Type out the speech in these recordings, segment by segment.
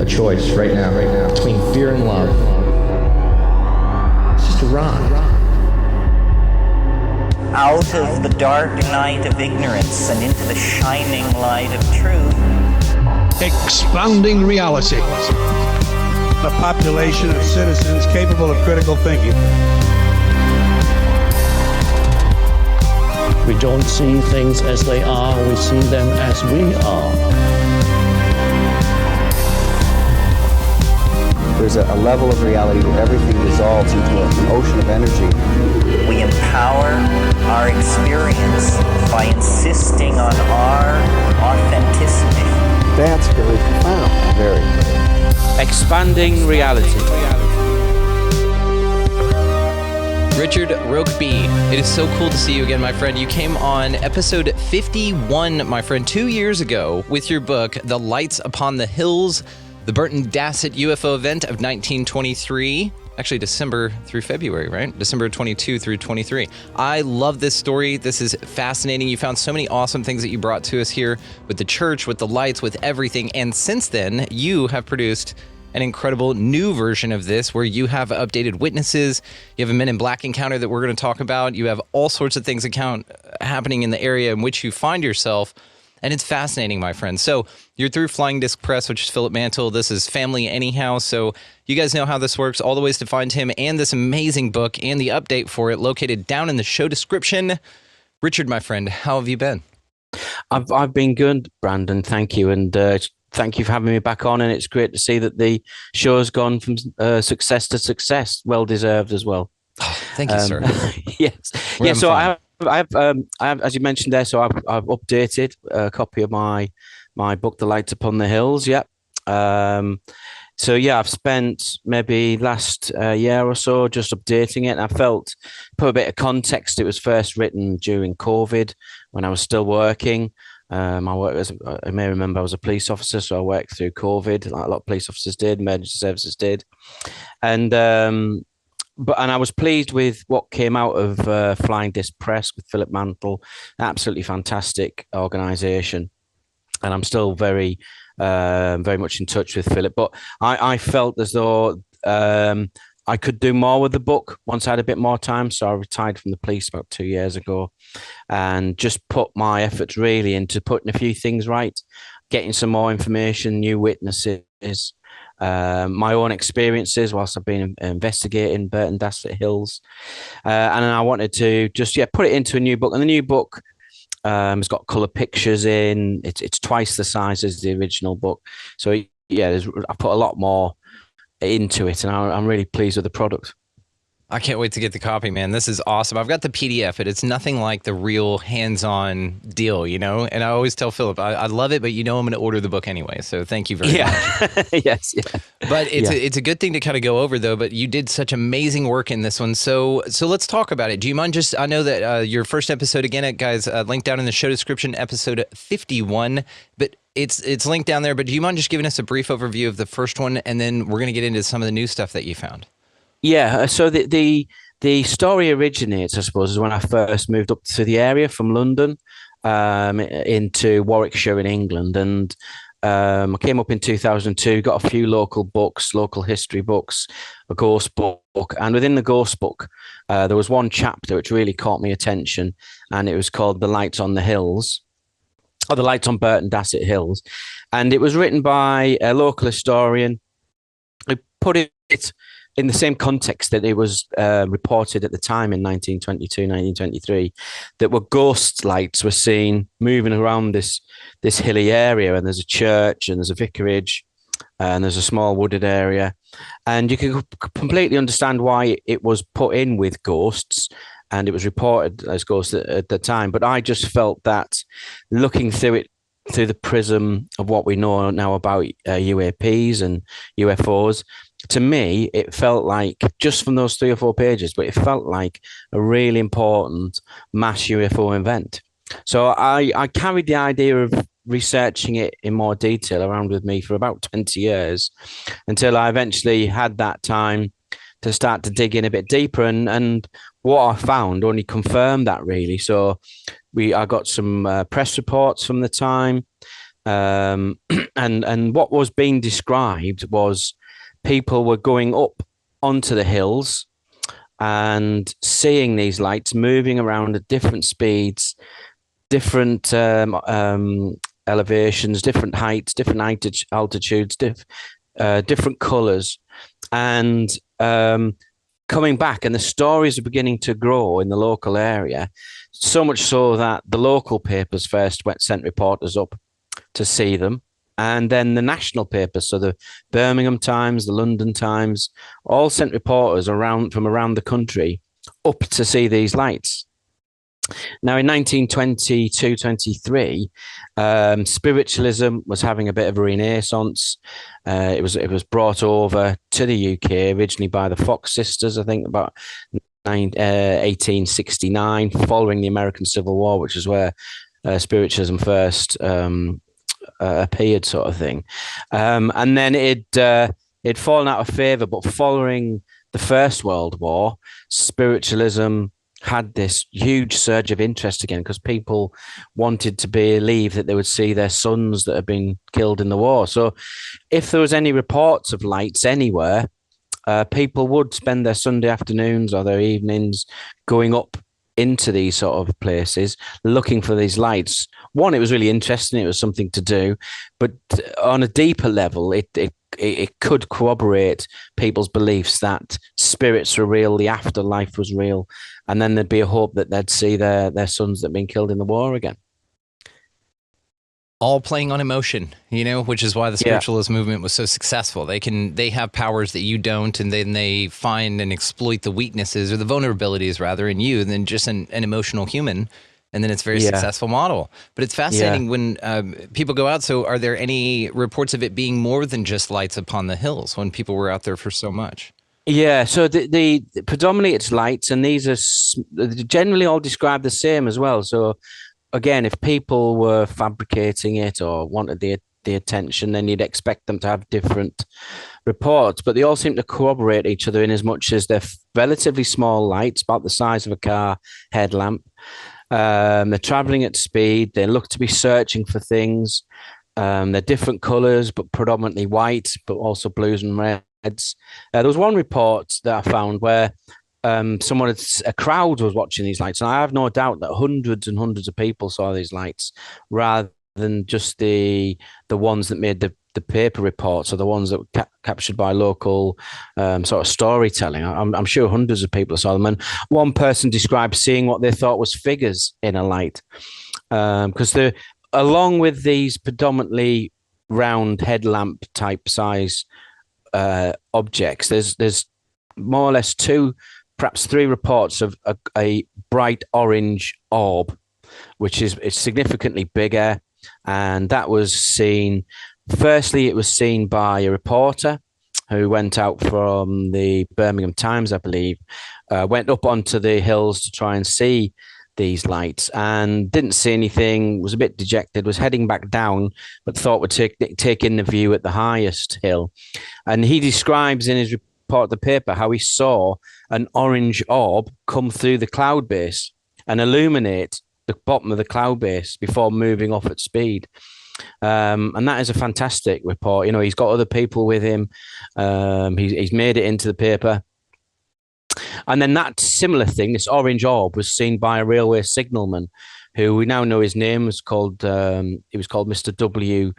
a choice right now, between fear and love. It's just a rock. Out of the dark night of ignorance and into the shining light of truth. Expanding reality. A population of citizens capable of critical thinking. We don't see things as they are, we see them as we are. There's a level of reality where everything dissolves into an ocean of energy. We empower our experience by insisting on our authenticity. That's very profound. Very. Expanding reality. Richard Rokeby, it is so cool to see you again, my friend. You came on episode 51, my friend, 2 years ago with your book, The Lights Upon the Hills, the Burton Dassett UFO event of 1923. Actually, December through February, right? December 22 through 23. I love this story. This is fascinating. You found so many awesome things that you brought to us here with the church, with the lights, with everything. And since then, you have produced an incredible new version of this where you have updated witnesses. You have a Men in Black encounter that we're going to talk about. You have all sorts of things happening in the area in which you find yourself. And it's fascinating, my friend. So you're through Flying Disc Press, which is Philip Mantle. This is Family Anyhow. So you guys know how this works, all the ways to find him and this amazing book and the update for it located down in the show description. Richard, my friend, how have you been? I've been good, Brandon. Thank you. And thank you for having me back on. And it's great to see that the show has gone from success to success. Well deserved as well. Oh, thank you, sir. Yes. Yeah. So I have, as you mentioned there, so I've updated a copy of my book, The Lights Upon the Hills. Yep. So yeah, I've spent maybe last year or so just updating it. And I felt, put a bit of context, it was first written during COVID when I was still working. I may remember I was a police officer, so I worked through COVID, like a lot of police officers did, emergency services did. And I was pleased with what came out of Flying Disc Press with Philip Mantle. Absolutely fantastic organisation, and I'm still very much in touch with Philip. But I felt as though I could do more with the book once I had a bit more time. So I retired from the police about 2 years ago, and just put my efforts really into putting a few things right, getting some more information, new witnesses. My own experiences whilst I've been investigating Burton Dassett Hills, and I wanted to just put it into a new book. And the new book has got colour pictures in. It's twice the size as the original book. So I put a lot more into it, and I'm really pleased with the product. I can't wait to get the copy, man. This is awesome. I've got the PDF, but it's nothing like the real hands-on deal, you know? And I always tell Philip, I love it, but I'm going to order the book anyway. So thank you very much. Yes. Yeah. But it's a good thing to kind of go over, though, but you did such amazing work in this one. So let's talk about it. Do you mind I know that your first episode, again, guys, linked down in the show description, episode 51, but it's linked down there. But do you mind just giving us a brief overview of the first one, and then we're going to get into some of the new stuff that you found? Yeah, so the story originates, I suppose, is when I first moved up to the area from London into Warwickshire in England. And I came up in 2002, got a few local history books, a ghost book. And within the ghost book, there was one chapter which really caught my attention, and it was called The Lights on the Hills, or The Lights on Burton Dassett Hills. And it was written by a local historian who put it in the same context that it was reported at the time in 1922, 1923, that were ghost lights were seen moving around this hilly area, and there's a church and there's a vicarage and there's a small wooded area. And you can completely understand why it was put in with ghosts, and it was reported as ghosts at the time. But I just felt that looking through it through the prism of what we know now about UAPs and UFOs, to me, it felt like, just from those 3 or 4 pages, but it felt like a really important mass UFO event. So I carried the idea of researching it in more detail around with me for about 20 years until I eventually had that time to start to dig in a bit deeper. And what I found only confirmed that, really. So I got some press reports from the time. And what was being described was people were going up onto the hills and seeing these lights moving around at different speeds, different elevations, different heights, different altitudes, different colors, and coming back. And the stories are beginning to grow in the local area, so much so that the local papers first sent reporters up to see them. And then the national papers, so the Birmingham Times, the London Times, all sent reporters from around the country up to see these lights. Now, in 1922-23, spiritualism was having a bit of a renaissance. It was brought over to the UK originally by the Fox sisters, I think, about 1869, following the American Civil War, which is where spiritualism first appeared, sort of thing. And then it'd fallen out of favor, but following the First World War, spiritualism had this huge surge of interest again, because people wanted to believe that they would see their sons that had been killed in the war. So if there was any reports of lights anywhere, people would spend their Sunday afternoons or their evenings going up into these sort of places looking for these lights. One, it was really interesting, it was something to do, but on a deeper level, it could corroborate people's beliefs that spirits were real, the afterlife was real, and then there'd be a hope that they'd see their sons that had been killed in the war again. All playing on emotion, which is why the spiritualist movement was so successful. They have powers that you don't, and then they find and exploit the weaknesses, or the vulnerabilities rather, in you than just an emotional human. And then it's a very successful model. But it's fascinating when people go out. So are there any reports of it being more than just lights upon the hills when people were out there for so much? Yeah, so the predominantly it's lights, and these are generally all described the same as well. So again, if people were fabricating it or wanted the attention, then you'd expect them to have different reports, but they all seem to corroborate each other in as much as they're relatively small lights, about the size of a car headlamp. They're traveling at speed. They look to be searching for things. They're different colors, but predominantly white, but also blues and reds. There was one report that I found where a crowd was watching these lights, and I have no doubt that hundreds and hundreds of people saw these lights, rather than just the ones that made the paper reports, or the ones that were captured by local sort of storytelling. I'm sure hundreds of people saw them, and one person described seeing what they thought was figures in a light, because along with these predominantly round headlamp type size objects, there's more or less two, perhaps three reports of a bright orange orb, which is significantly bigger. And that was seen, firstly, it was seen by a reporter who went out from the Birmingham Times, I believe, went up onto the hills to try and see these lights, and didn't see anything, was a bit dejected, was heading back down, but thought would take in the view at the highest hill. And he describes in his report of the paper how he saw an orange orb come through the cloud base and illuminate the bottom of the cloud base before moving off at speed. And that is a fantastic report. He's got other people with him. He's made it into the paper. And then that similar thing, this orange orb, was seen by a railway signalman, who we now know his name was called. He was called Mr. W.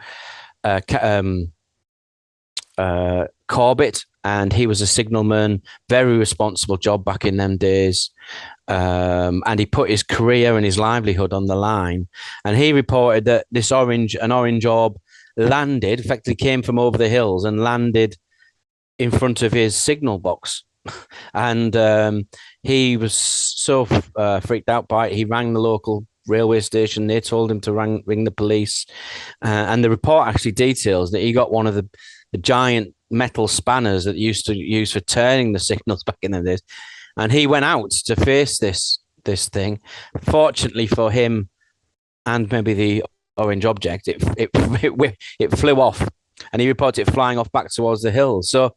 Corbett, and he was a signalman, very responsible job back in them days. And he put his career and his livelihood on the line. And he reported that an orange orb landed, effectively came from over the hills and landed in front of his signal box. And he was so freaked out by it, he rang the local railway station. They told him to ring the police. And the report actually details that he got one of the giant metal spanners that they used to use for turning the signals back in the days. And he went out to face this thing. Fortunately for him, and maybe the orange object, it flew off, and he reported it flying off back towards the hills. So,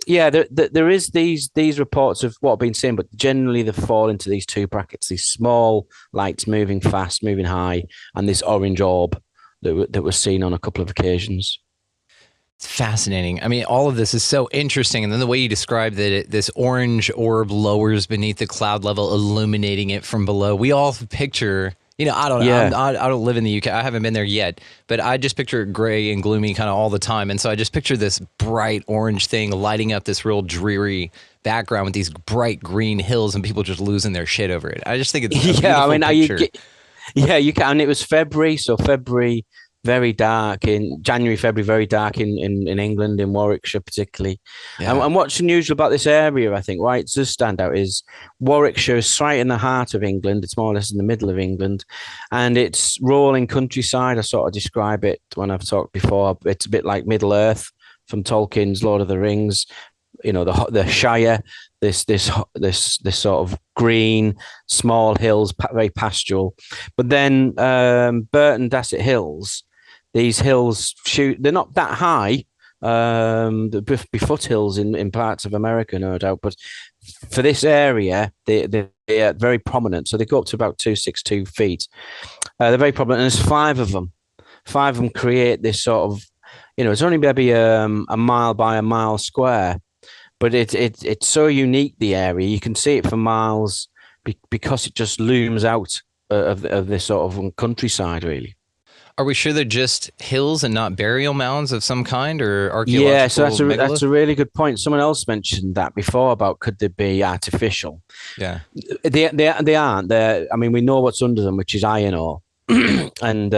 yeah, there is these reports of what have been seen, but generally they fall into these two brackets: these small lights moving fast, moving high, and this orange orb that was seen on a couple of occasions. It's fascinating. I mean, all of this is so interesting. And then the way you describe that this orange orb lowers beneath the cloud level, illuminating it from below. We all picture, you know, I don't know. Yeah. I don't live in the UK. I haven't been there yet, but I just picture it gray and gloomy kind of all the time. And so I just picture this bright orange thing lighting up this real dreary background with these bright green hills and people just losing their shit over it. I just think it's a beautiful picture. You can. And it was February, so February, very dark in January, February, very dark in England, in Warwickshire particularly. Yeah. And what's unusual about this area, I think, why it does stand out, is Warwickshire is right in the heart of England. It's more or less in the middle of England, and it's rolling countryside. I sort of describe it when I've talked before. It's a bit like Middle Earth from Tolkien's Lord of the Rings. You know, the Shire, this sort of green, small hills, very pastoral. But then Burton Dassett Hills. These hills they're not that high. They'd be foothills in parts of America, no doubt. But for this area, they're very prominent. So they go up to about 262 feet. They're very prominent. And there's five of them. Five of them create this sort of, you know, it's only maybe a mile by a mile square. But it's so unique, the area. You can see it for miles because it just looms out of this sort of countryside, really. Are we sure they're just hills and not burial mounds of some kind, or archaeological? Yeah, so that's a really good point. Someone else mentioned that before about could they be artificial? Yeah, they aren't. I mean, we know what's under them, which is iron ore, and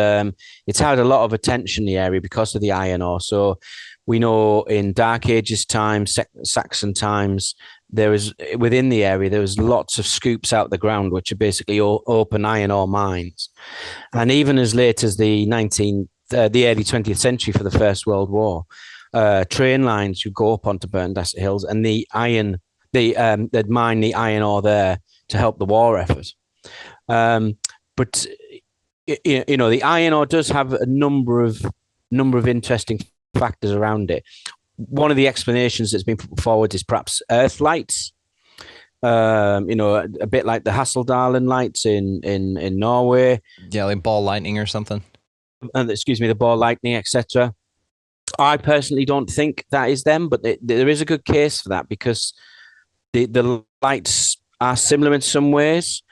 it's had a lot of attention in the area because of the iron ore. So we know in Dark Ages times, Saxon times, within the area, there was lots of scoops out the ground, which are basically open iron ore mines. And even as late as the early 20th century for the First World War, train lines would go up onto Burton Dassett Hills, and they'd mine the iron ore there to help the war effort. But you know, the iron ore does have a number of interesting factors around it. One of the explanations that's been put forward is perhaps earth lights, you know, a bit like the Hasseldalen lights in Norway. Yeah, like ball lightning or something. The ball lightning, etc. I personally don't think that is them, but there is a good case for that because the lights are similar in some ways.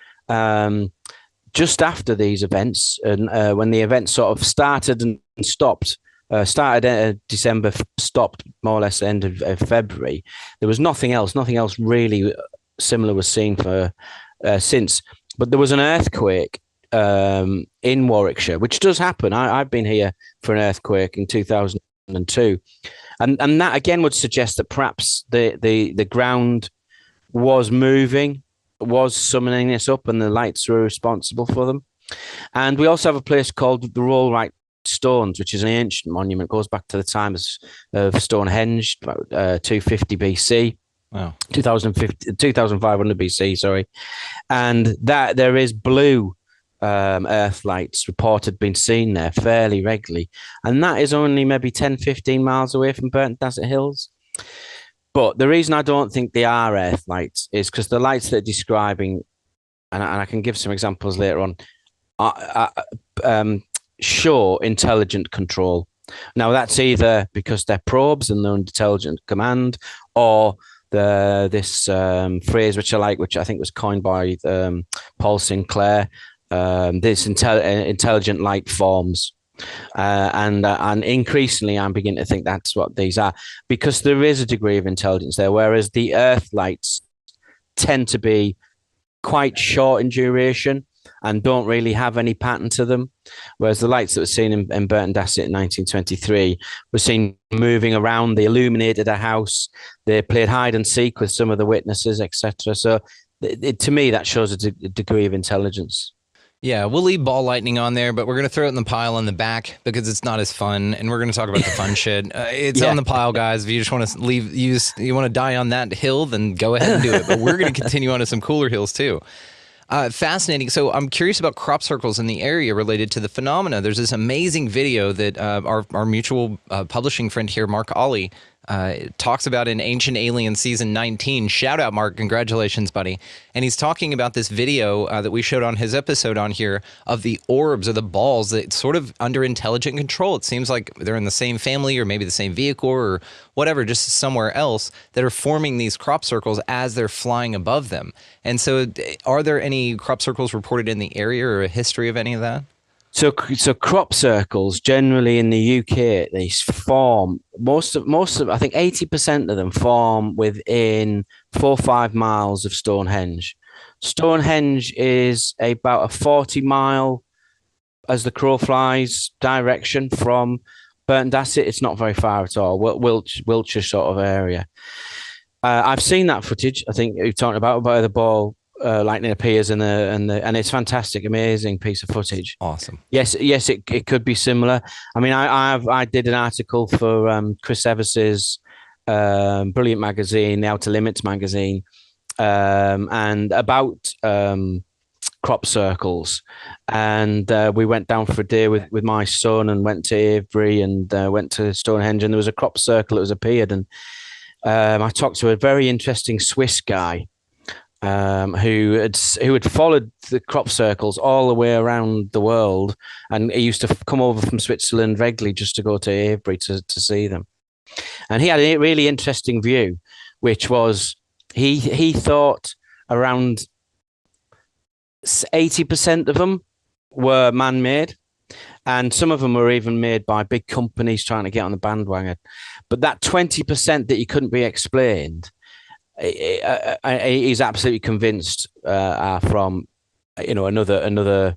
Just after these events, and when the events sort of started and stopped, started December, stopped more or less end of February. There was nothing else really similar was seen for since. But there was an earthquake in Warwickshire, which does happen. I've been here for an earthquake in 2002, and that again would suggest that perhaps the ground was moving, was summoning this up, and the lights were responsible for them. And we also have a place called the Rollright Stones, which is an ancient monument, goes back to the time of Stonehenge, about 250 BC. Wow. 2500 BC, sorry. And that there is blue earth lights reported being seen there fairly regularly. And that is only maybe 10, 15 miles away from Burton Dassett Hills. But the reason I don't think they are earth lights is because the lights they're describing, and I can give some examples later on, show intelligent control. Now, that's either because they're probes and they're under intelligent command, or this phrase, which I think was coined by Paul Sinclair, this intelligent light forms. And increasingly, I'm beginning to think that's what these are, because there is a degree of intelligence there, whereas the Earth lights tend to be quite short in duration and don't really have any pattern to them, whereas the lights that were seen in Burton Dassett in 1923 were seen moving around. They illuminated a house. They played hide and seek with some of the witnesses, etc. So to me, that shows a degree of intelligence. Yeah, we'll leave ball lightning on there, but we're going to throw it in the pile in the back because it's not as fun, and we're going to talk about the fun shit. It's on the pile, guys. If you just want to you want to die on that hill, then go ahead and do it. But we're going to continue on to some cooler hills, too. Fascinating. So I'm curious about crop circles in the area related to the phenomena. There's this amazing video that our mutual publishing friend here, Mark Ollie, It talks about in Ancient Alien Season 19. Shout out, Mark. Congratulations, buddy. And he's talking about this video that we showed on his episode on here of the orbs or the balls that sort of under intelligent control. It seems like they're in the same family or maybe the same vehicle or whatever, just somewhere else, that are forming these crop circles as they're flying above them. And so are there any crop circles reported in the area or a history of any of that? So crop circles generally in the UK, they form most of I think 80% of them form within 4 or 5 miles of Stonehenge. Stonehenge is about a 40-mile, as the crow flies, direction from Burton Dassett. It's not very far at all. Wiltshire sort of area. I've seen that footage. I think you've talked about the ball. Lightning appears and it's fantastic, amazing piece of footage. Awesome. Yes, it could be similar. I mean, I did an article for Chris Evers's brilliant magazine, the Outer Limits magazine, and about crop circles. And we went down for a day with my son and went to Avebury and went to Stonehenge, and there was a crop circle that was appeared. And I talked to a very interesting Swiss guy. Who had followed the crop circles all the way around the world, and he used to come over from Switzerland regularly just to go to Avebury to see them. And he had a really interesting view, which was he thought around 80% of them were man-made, and some of them were even made by big companies trying to get on the bandwagon. But that 20% that you couldn't be explained, he's absolutely convinced are from another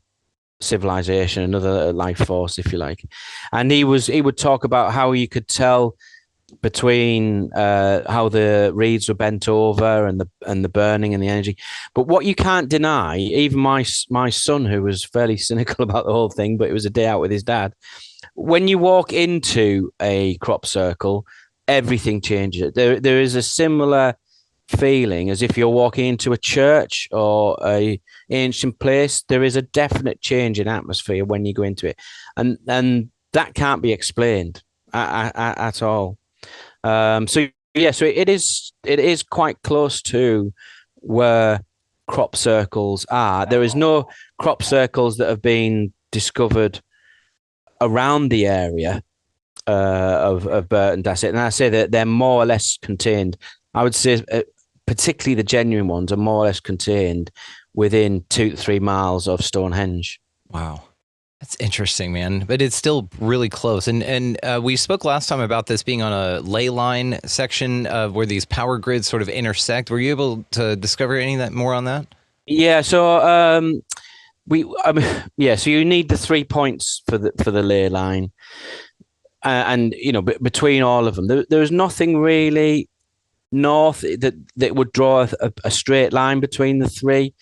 civilization, another life force, if you like. And he would talk about how you could tell between how the reeds were bent over and the burning and the energy. But what you can't deny, even my son, who was fairly cynical about the whole thing, but it was a day out with his dad, when you walk into a crop circle, everything changes. There is a similar feeling as if you're walking into a church or a ancient place. There is a definite change in atmosphere when you go into it, and that can't be explained at all. So it is quite close to where crop circles are. There is no crop circles that have been discovered around the area of Burton Dassett, and I say that they're more or less contained. I would say particularly the genuine ones are more or less contained within 2 to 3 miles of Stonehenge. Wow. That's interesting, man. But it's still really close. And we spoke last time about this being on a ley line section where these power grids sort of intersect. Were you able to discover any of that more on that? Yeah. So so you need the 3 points for the ley line, and between all of them, there's nothing really north that would draw a straight line between the three.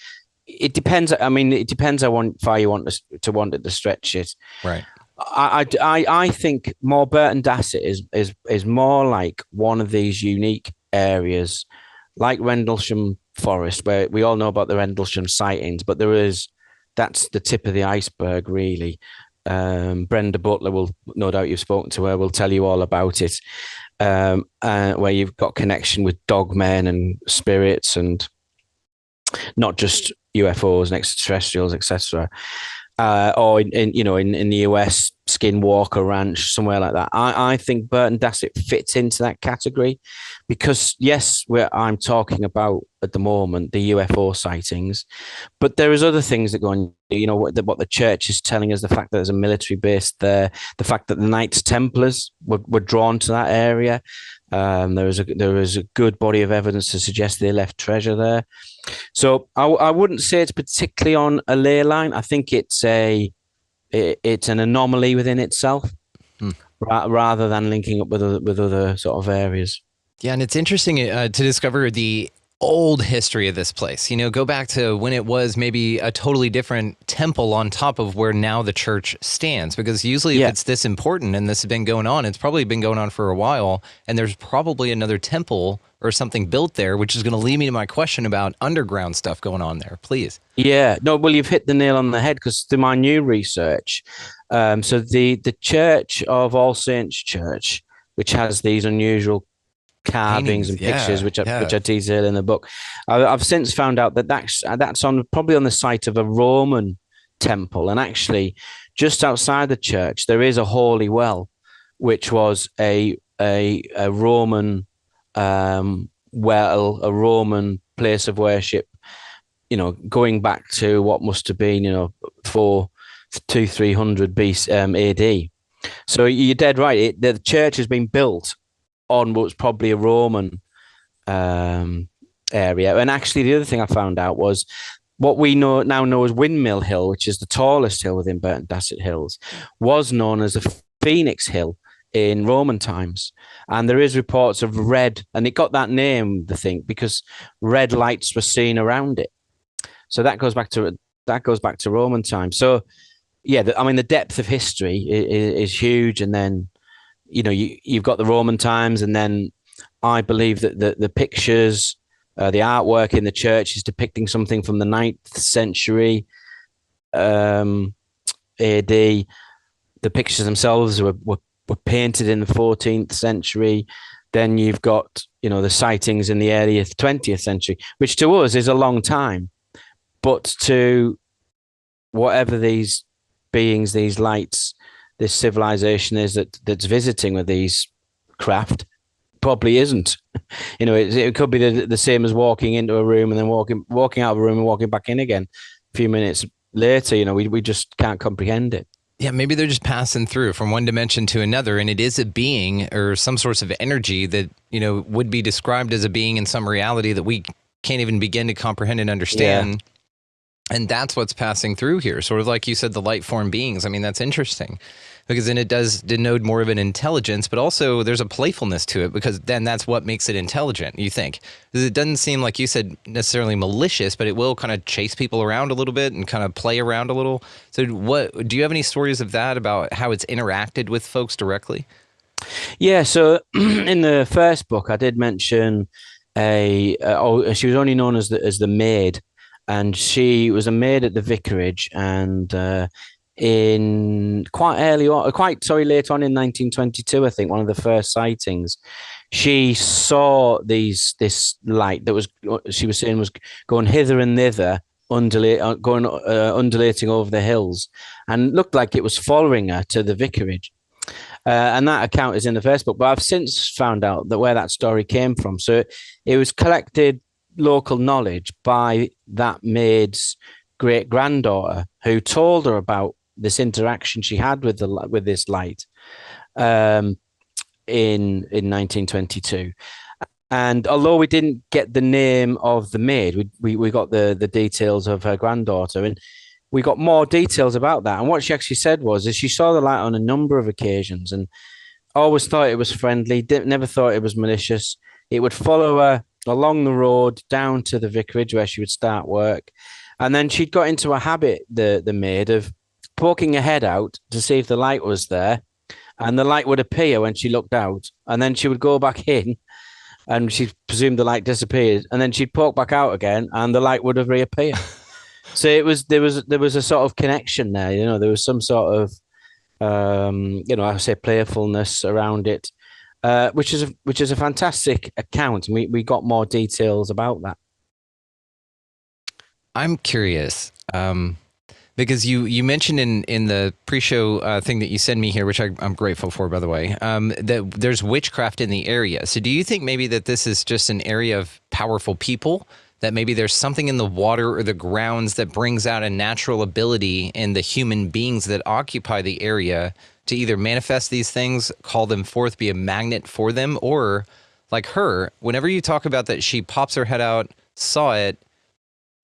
It depends. I mean, it depends how far you want to stretch it. Right. I think more Burton Dassett is more like one of these unique areas, like Rendlesham Forest, where we all know about the Rendlesham sightings, but that's the tip of the iceberg, really. Brenda Butler will, no doubt you've spoken to her, will tell you all about it. Where you've got connection with dogmen and spirits, and not just UFOs and extraterrestrials, etc. Or in the US, Skinwalker Ranch, somewhere like that. I think Burton Dassett fits into that category because, yes, I'm talking about at the moment the UFO sightings, but there is other things that go on. What the church is telling us, the fact that there's a military base there, the fact that the Knights Templars were drawn to that area. There was a good body of evidence to suggest they left treasure there. So I wouldn't say it's particularly on a ley line. I think it's an anomaly within itself, rather than linking up with other sort of areas. Yeah, and it's interesting to discover the old history of this place. Go back to when it was maybe a totally different temple on top of where now the church stands. Because usually if it's this important and this has been going on, it's probably been going on for a while, and there's probably another temple or something built there, which is going to lead me to my question about underground stuff going on there. Please. Yeah. No, well, you've hit the nail on the head, because through my new research, so the Church of All Saints Church, which has these unusual carvings and Paintings, pictures, which yeah. I detail in the book. I've since found out that that's probably on the site of a Roman temple, and actually, just outside the church there is a holy well, which was a Roman well, a Roman place of worship. Going back to what must have been 300 BC AD. So you're dead right. The church has been built on what's probably a Roman area. And actually, the other thing I found out was what we now know as Windmill Hill, which is the tallest hill within Burton Dassett Hills, was known as the Phoenix Hill in Roman times. And there is reports of red, and it got that name, I think, because red lights were seen around it. So that goes back to Roman times. So yeah, the depth of history is huge. And then, you've got the Roman times, and then I believe that the pictures, the artwork in the church is depicting something from the 9th century AD. The pictures themselves were painted in the 14th century. Then you've got, the sightings in the early 20th century, which to us is a long time. But to whatever these beings, these lights, this civilization is that's visiting with these craft, probably isn't. It could be the same as walking into a room and then walking out of a room and walking back in again a few minutes later. We just can't comprehend it. Yeah, maybe they're just passing through from one dimension to another, and it is a being or some source of energy that, would be described as a being in some reality that we can't even begin to comprehend and understand. Yeah. And that's what's passing through here. Sort of like you said, the light form beings. I mean, that's interesting because then it does denote more of an intelligence, but also there's a playfulness to it because then that's what makes it intelligent, you think. Because it doesn't seem, like you said, necessarily malicious, but it will kind of chase people around a little bit and kind of play around a little. So do you have any stories of that about how it's interacted with folks directly? Yeah, so in the first book, I did mention she was only known as the maid. And she was a maid at the vicarage, and late on in 1922, I think, one of the first sightings, she saw this light that was, she was saying, was going hither and thither, undulating over the hills, and looked like it was following her to the vicarage. And that account is in the first book, but I've since found out that where that story came from. So it was collected local knowledge by that maid's great granddaughter, who told her about this interaction she had with this light in 1922. And although we didn't get the name of the maid, we got the details of her granddaughter, and we got more details about that. And what she actually said is she saw the light on a number of occasions and always thought it was friendly, never thought it was malicious. It would follow her along the road down to the vicarage where she would start work. And then she'd got into a habit, the maid, of poking her head out to see if the light was there. And the light would appear when she looked out. And then she would go back in and she presumed the light disappeared. And then she'd poke back out again and the light would have reappeared. So there was a sort of connection there. There was some sort of, I say playfulness around it. Which is a fantastic account. We got more details about that. I'm curious because you mentioned in the pre-show thing that you sent me here, which I'm grateful for, by the way, that there's witchcraft in the area. So do you think maybe that this is just an area of powerful people, that maybe there's something in the water or the grounds that brings out a natural ability in the human beings that occupy the area to either manifest these things, call them forth, be a magnet for them, or like her, whenever you talk about that she pops her head out, saw it,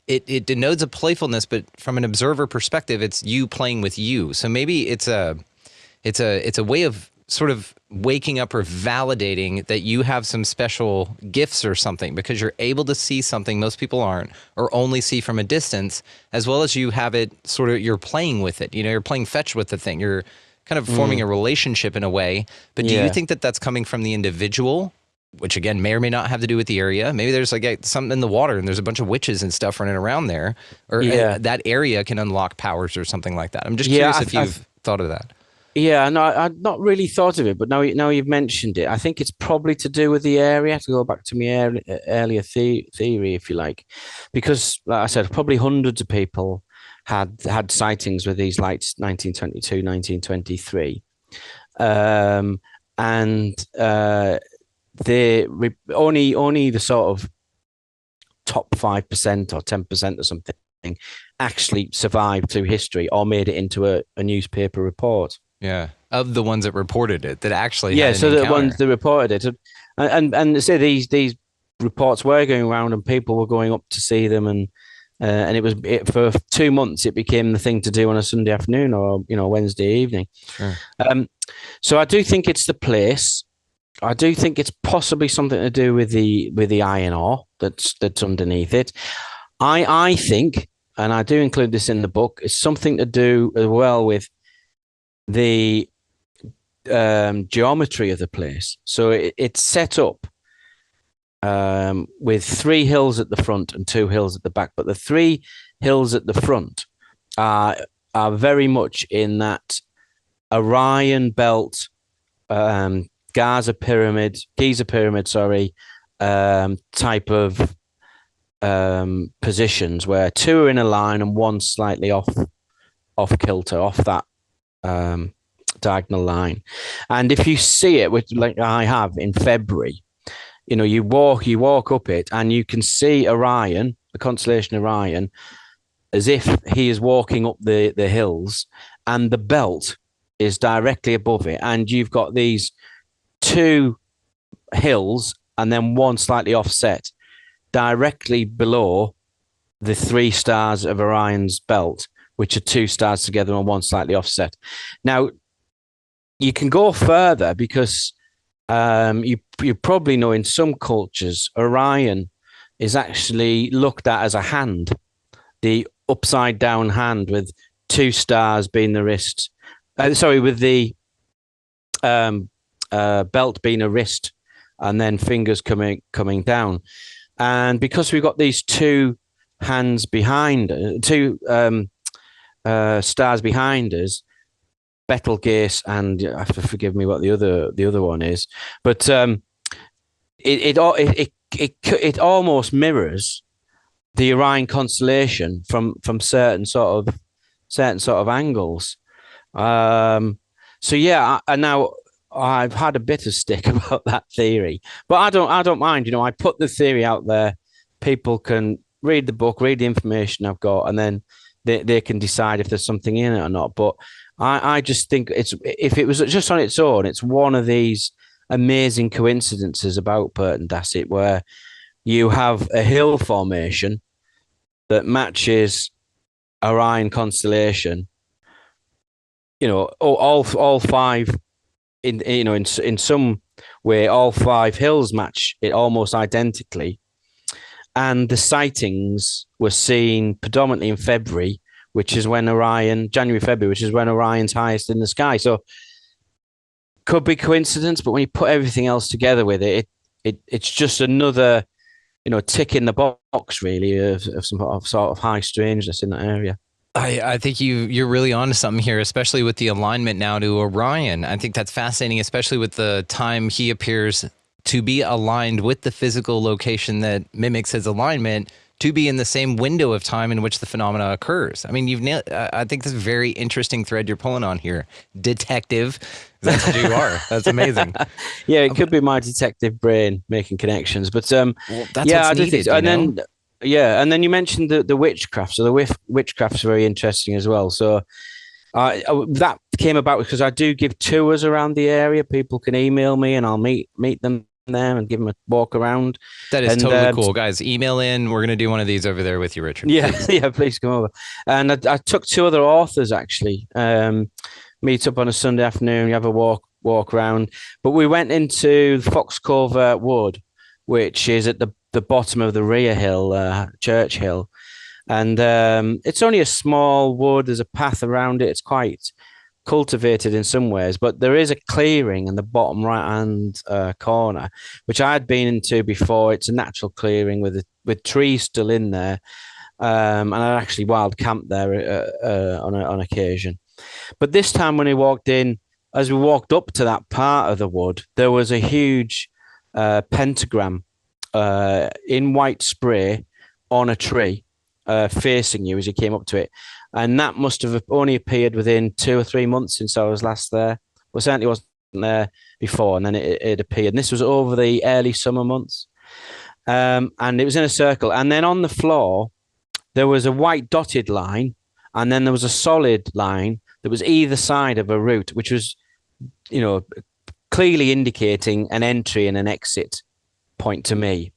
it denotes a playfulness, but from an observer perspective, it's you playing with you. So maybe it's a way of sort of waking up or validating that you have some special gifts or something, because you're able to see something most people aren't, or only see from a distance, as well as you have it sort of, you're playing with it. You're playing fetch with the thing. You're kind of forming a relationship in a way. But do you think that that's coming from the individual, which again may or may not have to do with the area? Maybe there's like something in the water and there's a bunch of witches and stuff running around there, or that area can unlock powers or something like that. I'm just curious if you've thought of that. Yeah, no, I'd not really thought of it, but now you've mentioned it, I think it's probably to do with the area. To go back to my earlier theory, if you like, because, like I said, probably hundreds of people had sightings with these lights, 1922, 1923, and only the sort of top 5% or 10% or something actually survived through history or made it into a newspaper report. Yeah, of the ones that reported it, that actually Yeah, had an so the encounter. ones that reported it, and say these reports were going around, and people were going up to see them, and for 2 months it became the thing to do on a Sunday afternoon or Wednesday evening. Sure. So I do think it's the place. I do think it's possibly something to do with the iron ore that's underneath it. I think, and I do include this in the book, it's something to do as well with the geometry of the place. So it's set up with 3 hills at the front and 2 hills at the back, but the 3 hills at the front are very much in that Orion belt, Giza pyramid, type of positions, where 2 are in a line and 1 slightly off kilter, off that diagonal line. And if you see it, which like I have in February, you walk up it and you can see Orion, the constellation Orion, as if he is walking up the hills, and the belt is directly above it, and you've got these 2 hills and then 1 slightly offset directly below the 3 stars of Orion's belt, which are 2 stars together and 1 slightly offset. Now, you can go further because you probably know in some cultures, Orion is actually looked at as a hand, the upside down hand with 2 stars being the wrist. With the belt being a wrist and then fingers coming down. And because we've got these 2 hands behind, 2 stars behind us, Betelgeuse, and you have to forgive me what the other one is, but it almost mirrors the Orion constellation from certain sort of angles. So yeah, and now I've had a bit of stick about that theory, but I don't mind. I put the theory out there. People can read the book, read the information I've got, and then they can decide if there's something in it or not. But I just think if it was just on its own, it's one of these amazing coincidences about Burton Dassett, where you have a hill formation that matches Orion constellation. All 5 in some way, all 5 hills match it almost identically. And the sightings were seen predominantly in February, which is when January, which is when Orion's highest in the sky. So could be coincidence, but when you put everything else together with it, it's just another, tick in the box, really, of some sort of high strangeness in that area. I think you're really onto something here, especially with the alignment now to Orion. I think that's fascinating, especially with the time he appears to be aligned with the physical location that mimics his alignment, to be in the same window of time in which the phenomena occurs. I mean, I think this is a very interesting thread you're pulling on here, detective. That's what you are. That's amazing. Yeah, it could be my detective brain making connections, but that's what's needed. And then you mentioned the witchcraft. So the witchcraft is very interesting as well. So that came about because I do give tours around the area. People can email me, and I'll meet them there and give them a walk around. That is totally cool, guys. Email in. We're gonna do one of these over there with you, Richard. Yeah, please come over. And I took 2 other authors actually. Meet up on a Sunday afternoon. You have a walk around. But we went into Fox Covert Wood, which is at the bottom of the rear hill, Church Hill, and it's only a small wood. There's a path around it. It's quite cultivated in some ways, but there is a clearing in the bottom right hand corner, which I had been into before. It's a natural clearing with trees still in there, and I actually wild camped there on occasion. But this time when we walked in, as we walked up to that part of the wood, there was a huge pentagram in white spray on a tree facing you as you came up to it. And that must have only appeared within 2 or 3 months since I was last there. Well, certainly wasn't there before, and then it appeared. And this was over the early summer months. And it was in a circle. And then on the floor, there was a white dotted line, and then there was a solid line that was either side of a route, which was, clearly indicating an entry and an exit point to me.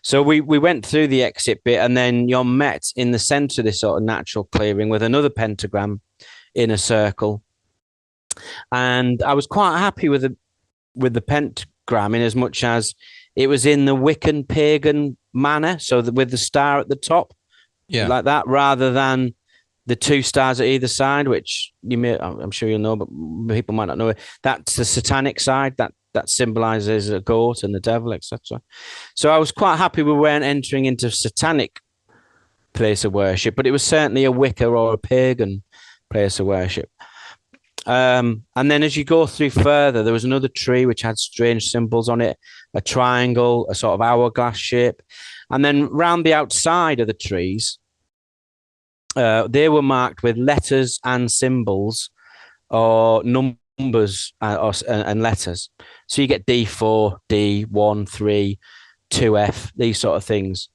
So we went through the exit bit, and then you're met in the center of this sort of natural clearing with another pentagram in a circle. And I was quite happy with the pentagram in as much as it was in the Wiccan pagan manner, so with the star at the top, like that, rather than the 2 stars at either side, which I'm sure you'll know, but people might not know it. That's the satanic side that symbolizes a goat and the devil, etc. So I was quite happy we weren't entering into a satanic place of worship, but it was certainly a Wicca or a pagan place of worship. And then as you go through further, there was another tree which had strange symbols on it, a triangle, a sort of hourglass shape. And then round the outside of the trees, they were marked with letters and symbols or numbers and letters. So you get D4, D1, 3, 2F, these sort of things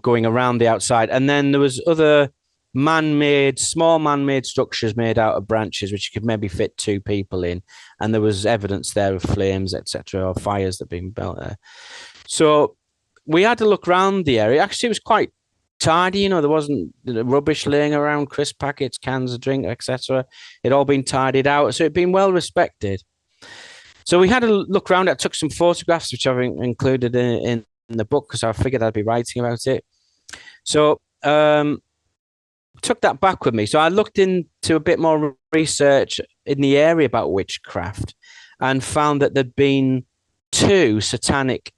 going around the outside. And then there was other small man-made structures made out of branches, which you could maybe fit 2 people in. And there was evidence there of flames, etc., or fires that had been built there. So we had to look around the area. Actually, it was quite tidy, there wasn't rubbish laying around, crisp packets, cans of drink, etc. It'd all been tidied out, so it'd been well respected. So we had a look around. I took some photographs, which I've included in the book because I figured I'd be writing about it. So took that back with me. So I looked into a bit more research in the area about witchcraft and found that there'd been 2 satanic,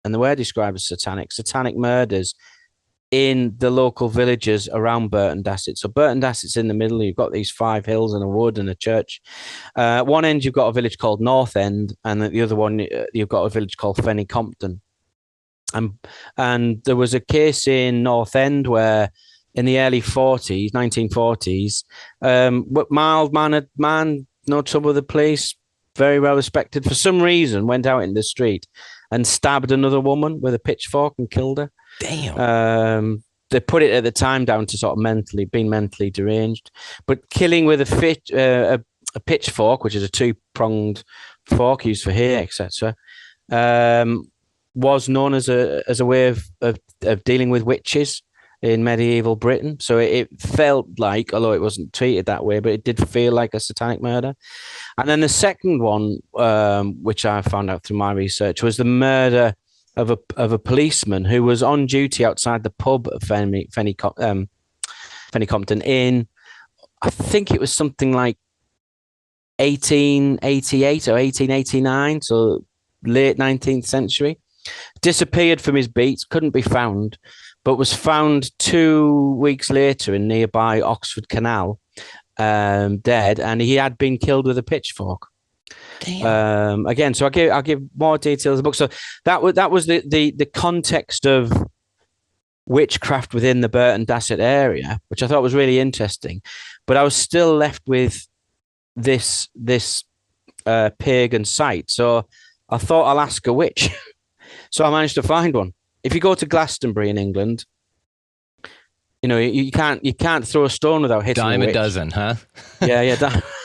and the word described as satanic murders in the local villages around Burton Dassett. So Burton Dassett's in the middle. You've got these 5 hills and a wood and a church. One end, you've got a village called North End, and at the other one, you've got a village called Fenny Compton. And there was a case in North End where in the early 1940s, mild-mannered man, no trouble with the police, very well respected, for some reason went out in the street and stabbed another woman with a pitchfork and killed her. Damn. They put it at the time down to sort of being mentally deranged, but killing with a pitchfork, which is a 2-pronged fork used for hair, etc., was known as a way of dealing with witches in medieval Britain. So it felt like, although it wasn't treated that way, but it did feel like a satanic murder. And then the second one, which I found out through my research, was the murder of a policeman who was on duty outside the pub of Fenny Compton in, I think it was something like 1888 or 1889, so late 19th century. Disappeared from his beat, couldn't be found, but was found 2 weeks later in nearby Oxford Canal, dead, and he had been killed with a pitchfork. Again, so I'll give more details of the book. So that was the context of witchcraft within the Burton Dassett area, which I thought was really interesting. But I was still left with this pagan site. So I thought I'll ask a witch. So I managed to find one. If you go to Glastonbury in England, you can't throw a stone without hitting dime a a witch. dozen, huh? Yeah,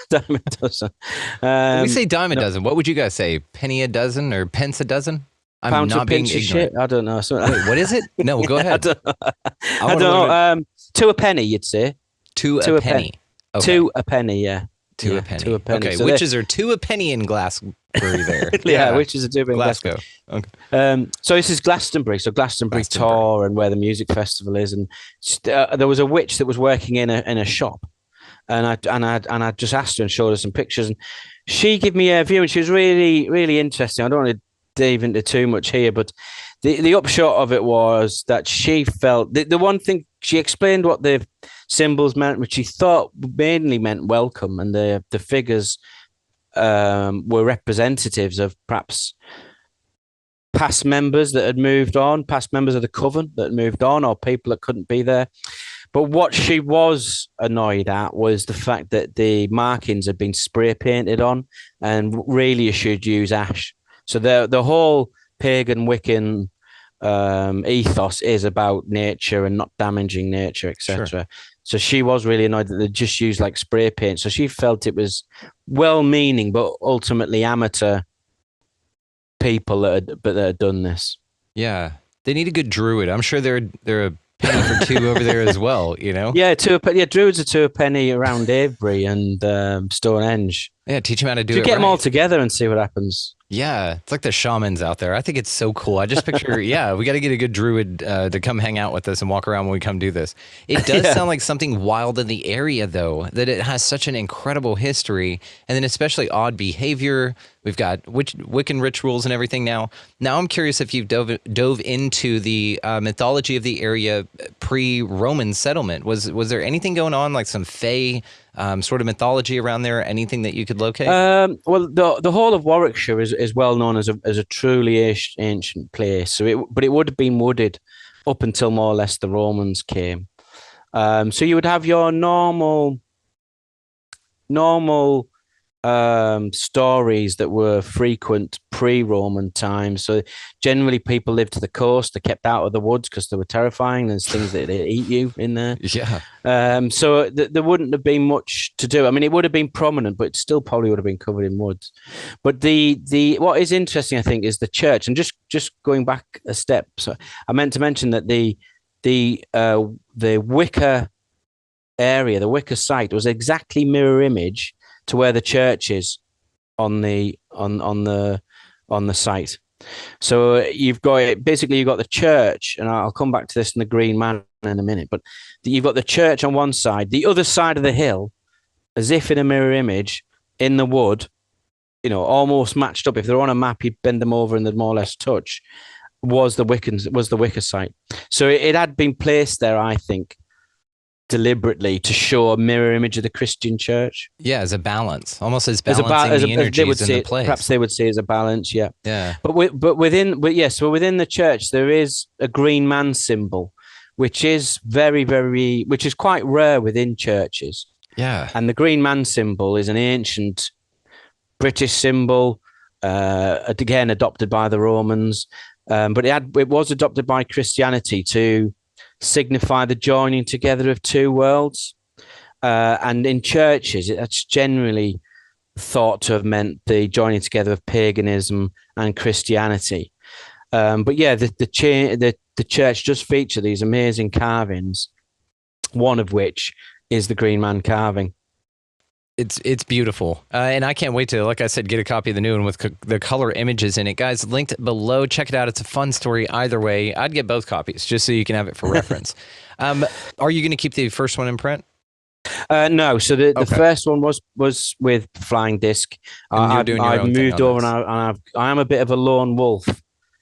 dime a dozen. When we say dime a dozen, what would you guys say? Penny a dozen or pence a dozen? I'm pound not to being pinch of ignorant. shit. I don't know. Wait, what is it? No, go ahead. I don't know. 2 a penny, you'd say. 2 a penny. Okay. 2 a penny, yeah. 2 a penny. 2 a penny. Okay, So witches are 2 a penny in Glastonbury there. yeah, witches are 2 a penny in Glasgow. Okay. So this is Glastonbury. So Glastonbury Tor, and where the music festival is, and there was a witch that was working in a shop, and I just asked her and showed her some pictures, and she gave me a view, and she was really, really interesting. I don't want to dive into too much here, but the upshot of it was that she felt the one thing she explained what the symbols meant, which he thought mainly meant welcome, and the figures were representatives of perhaps past members that had moved on, past members of the coven that had moved on, or people that couldn't be there. But what she was annoyed at was the fact that the markings had been spray painted on, and really you should use ash. So the whole pagan Wiccan ethos is about nature and not damaging nature, etc. Sure. So she was really annoyed that they just used like spray paint. So she felt it was well-meaning, but ultimately amateur people that had done this. Yeah, they need a good druid. I'm sure they're a penny for two over there as well. You know. Yeah, druids are two a penny around Avebury and Stonehenge. Yeah, teach them how to do it. Get them all together and see what happens. Yeah, it's like the shamans out there. I think it's so cool. I just picture, yeah, we got to get a good druid to come hang out with us and walk around when we come do this. It does sound like something wild in the area, though, that it has such an incredible history, and then especially odd behavior. We've got Wiccan rituals and everything now. Now I'm curious if you've dove into the mythology of the area pre-Roman settlement. Was there anything going on, like some fae sort of mythology around there? Anything that you could locate? Well, the whole of Warwickshire is well known as a truly ancient place. So it would have been wooded up until more or less the Romans came. So you would have your normal stories that were frequent pre-Roman times. So generally people lived to the coast. They kept out of the woods because they were terrifying. There's things that they eat you in there. Yeah. So there wouldn't have been much to do. I mean, it would have been prominent, but it still probably would have been covered in woods. But the what is interesting, I think, is the church. And just going back a step, so I meant to mention that the Wicca area, the Wicca site, was exactly mirror image to where the church is on the site. So you've got the church, and I'll come back to this in the Green Man in a minute, but you've got the church on one side, the other side of the hill, as if in a mirror image in the wood, almost matched up. If they're on a map, you'd bend them over and they'd more or less touch, was the Wicca site. So it had been placed there, I think, deliberately to show a mirror image of the Christian church. Yeah, as a balance, almost as balancing the energies in the place. Perhaps they would say as a balance, yeah. Yeah. But within the church, there is a green man symbol, which is which is quite rare within churches. Yeah. And the green man symbol is an ancient British symbol, again adopted by the Romans, but it was adopted by Christianity to signify the joining together of two worlds, and in churches that's generally thought to have meant the joining together of paganism and Christianity. But yeah, the church does feature these amazing carvings, one of which is the Green Man carving. It's beautiful, and I can't wait to, like I said, get a copy of the new one with the color images in it. Guys, linked below. Check it out. It's a fun story either way. I'd get both copies just so you can have it for reference. Are you going to keep the first one in print? No. So the first one was with Flying Disc. I've moved over, and I am a bit of a lone wolf.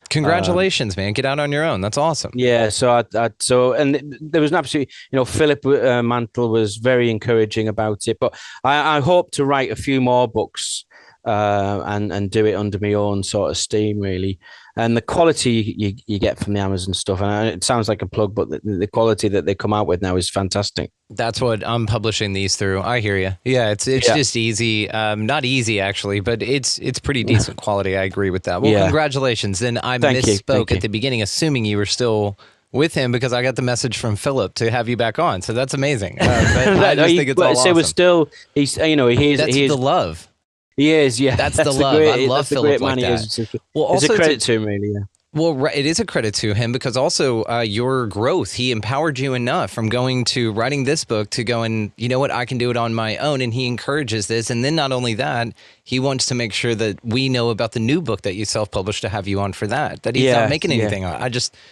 Congratulations, man! Get out on your own. That's awesome. Yeah. So there was an absolute, Philip Mantle was very encouraging about it. But I hope to write a few more books and do it under my own sort of steam, really. And the quality you get from the Amazon stuff, and it sounds like a plug, but the quality that they come out with now is fantastic. That's what I'm publishing these through. I hear you. Yeah, it's just easy. Not easy, actually, but it's pretty decent quality. I agree with that. Well, congratulations. Then I misspoke at the beginning, assuming you were still with him, because I got the message from Philip to have you back on. So that's amazing. But I just think it's all awesome. We're still, he's the love. He is, yeah. That's the love. I love Philip like that. Well, also it's a credit to him, really, yeah. Well, it is a credit to him because also your growth, he empowered you enough from going to writing this book to going, you know what, I can do it on my own. And he encourages this. And then not only that, he wants to make sure that we know about the new book that you self-published to have you on for that he's not making anything on.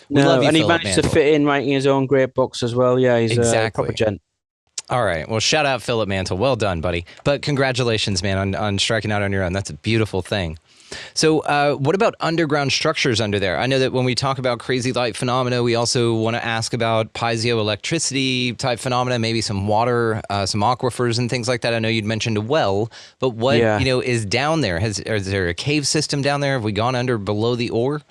We love you, and Philip, he managed to fit in writing his own great books as well. Yeah, he's a proper gent. All right. Well, shout out Philip Mantle. Well done, buddy. But congratulations, man, on striking out on your own. That's a beautiful thing. So what about underground structures under there? I know that when we talk about crazy light phenomena, we also want to ask about piezoelectricity type phenomena, maybe some water, some aquifers and things like that. I know you'd mentioned a well, but what is down there? Is there a cave system down there? Have we gone under below the ore?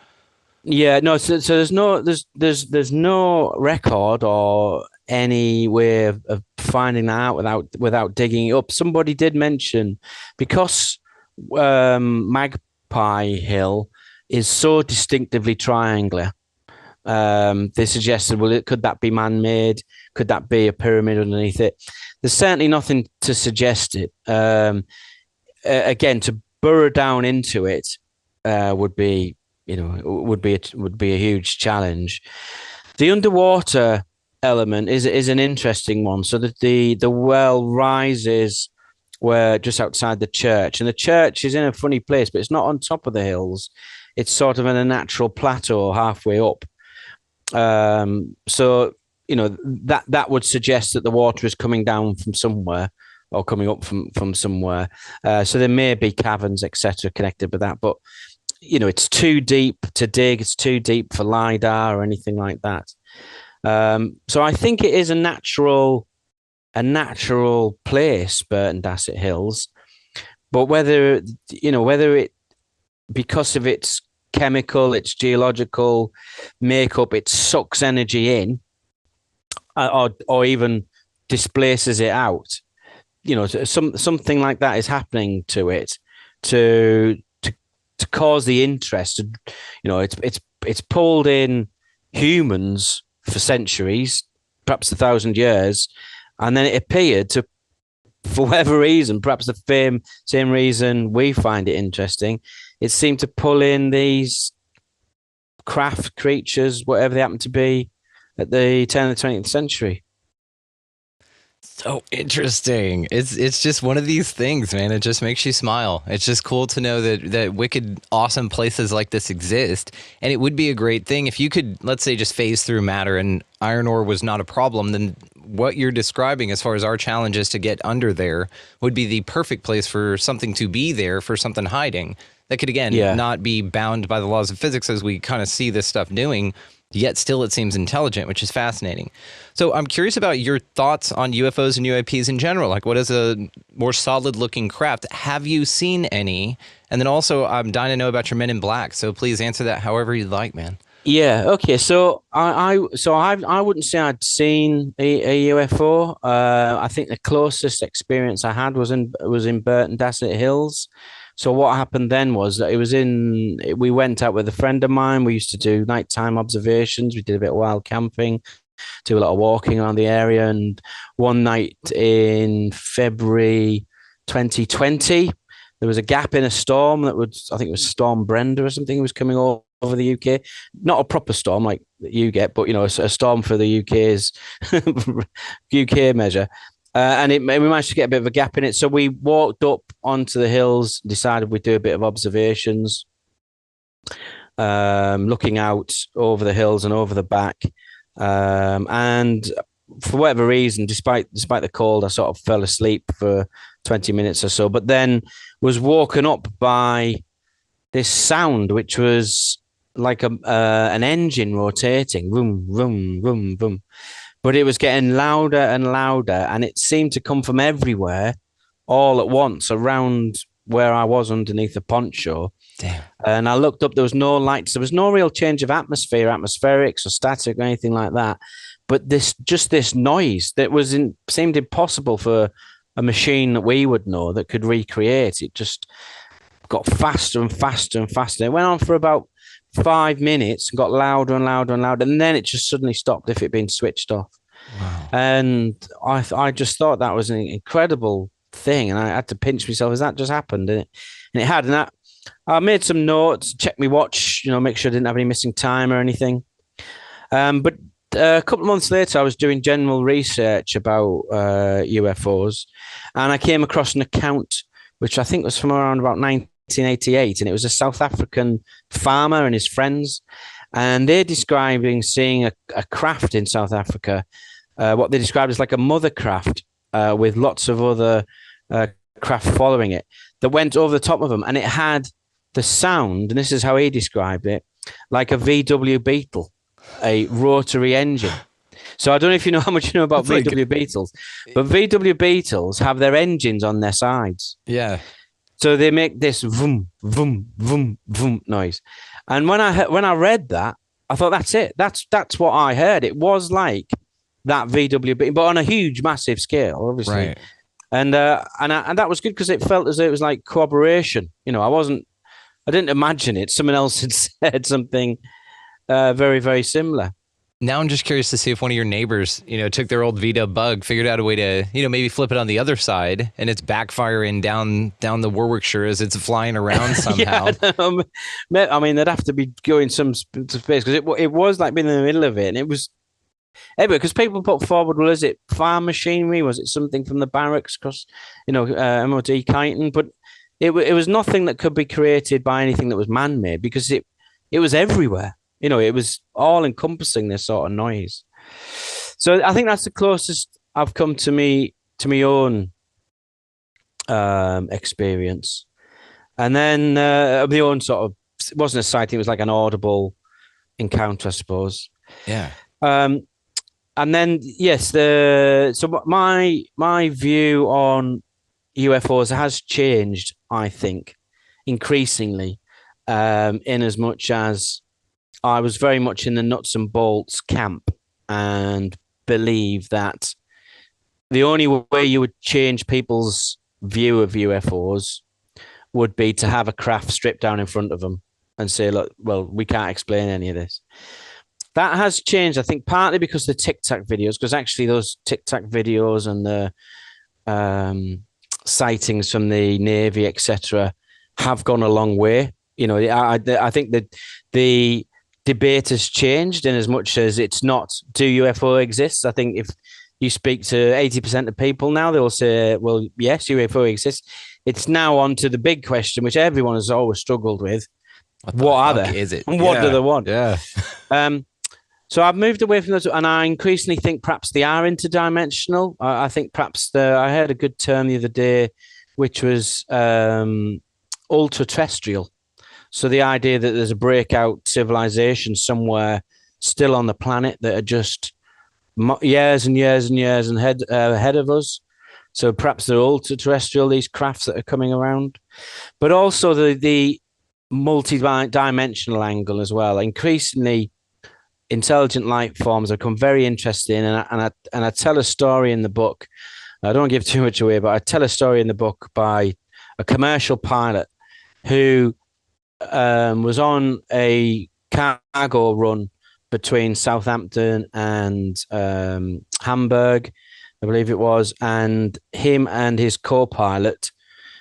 Yeah, no. So there's no record or any way of finding that out without digging it up. Somebody did mention, because Magpie Hill is so distinctively triangular, they suggested, well, could that be man-made? Could that be a pyramid underneath it? There's certainly nothing to suggest it. Again, to burrow down into it would be a huge challenge. The underwater element is an interesting one. So that the well rises just outside the church, and the church is in a funny place, but it's not on top of the hills. It's sort of in a natural plateau halfway up. So that would suggest that the water is coming down from somewhere or coming up from somewhere. So there may be caverns, etc., connected with that, but it's too deep to dig. It's too deep for LiDAR or anything like that. So I think it is a natural place, Burton Dassett Hills, but whether it, because of its chemical, its geological makeup, it sucks energy in, or even displaces it out. Something like that is happening to it to cause the interest. It's pulled in humans for centuries, perhaps 1,000 years, and then it appeared to, for whatever reason, perhaps the same reason we find it interesting, it seemed to pull in these craft creatures, whatever they happen to be, at the turn of the 20th century. So interesting. It's just one of these things, man. It just makes you smile. It's just cool to know that wicked, awesome places like this exist. And it would be a great thing if you could, let's say, just phase through matter and iron ore was not a problem. Then what you're describing as far as our challenges to get under there would be the perfect place for something to be there, for something hiding that could, again, not be bound by the laws of physics as we kind of see this stuff doing. Yet still it seems intelligent, which is fascinating. So I'm curious about your thoughts on UFOs and UAPs in general. Like, what is a more solid looking craft? Have you seen any? And then also, I'm dying to know about your Men in Black. So please answer that however you'd like, man. Yeah. Okay. So I wouldn't say I'd seen a UFO. I think the closest experience I had was in Burton Dassett Hills. So what happened then was that we went out with a friend of mine. We used to do nighttime observations. We did a bit of wild camping, do a lot of walking around the area. And one night in February 2020, there was a gap in a storm I think it was Storm Brenda or something. It was coming over the UK. Not a proper storm like you get, but, a storm for the UK's UK measure. And we managed to get a bit of a gap in it. So we walked up onto the hills, decided we'd do a bit of observations, looking out over the hills and over the back. And for whatever reason, despite the cold, I sort of fell asleep for 20 minutes or so, but then was woken up by this sound, which was like an engine rotating, vroom, vroom, vroom, vroom. But it was getting louder and louder, and it seemed to come from everywhere, all at once, around where I was underneath the poncho. Damn. And I looked up, there was no lights, there was no real change of atmospherics or static or anything like that. But this noise that seemed impossible for a machine that we would know that could recreate. It just got faster and faster and faster. It went on for about 5 minutes and got louder and louder and louder, and then it just suddenly stopped if it'd been switched off. Wow. And I just thought that was an incredible thing, and I had to pinch myself. Has that just happened? And it had. And I made some notes, checked my watch, make sure I didn't have any missing time or anything. But a couple of months later, I was doing general research about UFOs, and I came across an account which I think was from around about 1988, and it was a South African farmer and his friends, and they're describing seeing a craft in South Africa, what they described as like a mother craft with lots of other craft following it, that went over the top of them, and it had the sound, and this is how he described it, like a VW Beetle, a rotary engine. So I don't know if you know how much you know about VW Beetles, but VW Beetles have their engines on their sides. Yeah. So they make this vroom, vroom, vroom, vroom noise. And when I read that, I thought, that's it. That's what I heard. It was like that VW Beetle, but on a huge, massive scale, obviously. Right. And that was good because it felt as though it was like corroboration. You know, I didn't imagine it. Someone else had said something very, very similar. Now I'm just curious to see if one of your neighbors, took their old VW Bug, figured out a way to, maybe flip it on the other side, and it's backfiring down the Warwickshire as it's flying around somehow. Yeah, I mean, they'd have to be going some space because it was like being in the middle of it, and it was. Anyway, because people put forward, well, is it farm machinery? Was it something from the barracks? Because MOD Kyneton, but it was nothing that could be created by anything that was man-made because it was everywhere. It was all encompassing, this sort of noise. So I think that's the closest I've come to my own experience. And then the own sort of, it wasn't a sighting, it was like an audible encounter, I suppose. Yeah. And then, yes, so my view on UFOs has changed, I think, increasingly, in as much as I was very much in the nuts and bolts camp and believe that the only way you would change people's view of UFOs would be to have a craft stripped down in front of them and say, look, well, we can't explain any of this. That has changed, I think, partly because of the Tic Tac videos, because actually those Tic Tac videos and the sightings from the Navy, etc., have gone a long way. I think that the debate has changed in as much as it's not, do UFO exist? I think if you speak to 80% of people now, they'll say, well, yes, UFO exists. It's now on to the big question, which everyone has always struggled with. What are they? Is it? And what do they want? Yeah. So I've moved away from those, and I increasingly think perhaps they are interdimensional. I think perhaps I heard a good term the other day, which was ultra-terrestrial. So the idea that there's a breakout civilization somewhere still on the planet that are just years and years and years ahead of us. So perhaps they're ultra-terrestrial, these crafts that are coming around. But also the multi-dimensional angle as well. Increasingly, intelligent life forms have become very interesting. And I tell a story in the book. I don't give too much away, but I tell a story in the book by a commercial pilot who was on a cargo run between Southampton and Hamburg, I believe it was, and him and his co-pilot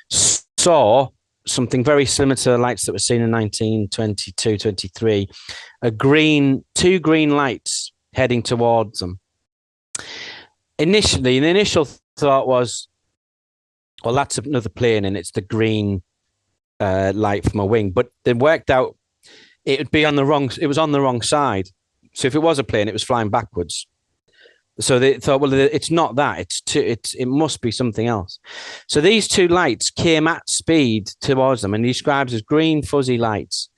saw something very similar to the lights that were seen in 1922-23, two green lights heading towards them. Initially, the initial thought was, well, that's another plane and it's the green light from a wing, but they worked out it was on the wrong side. So if it was a plane, it was flying backwards. So they thought, well, it's not that. It must be something else. So these two lights came at speed towards them, and he describes as green fuzzy lights.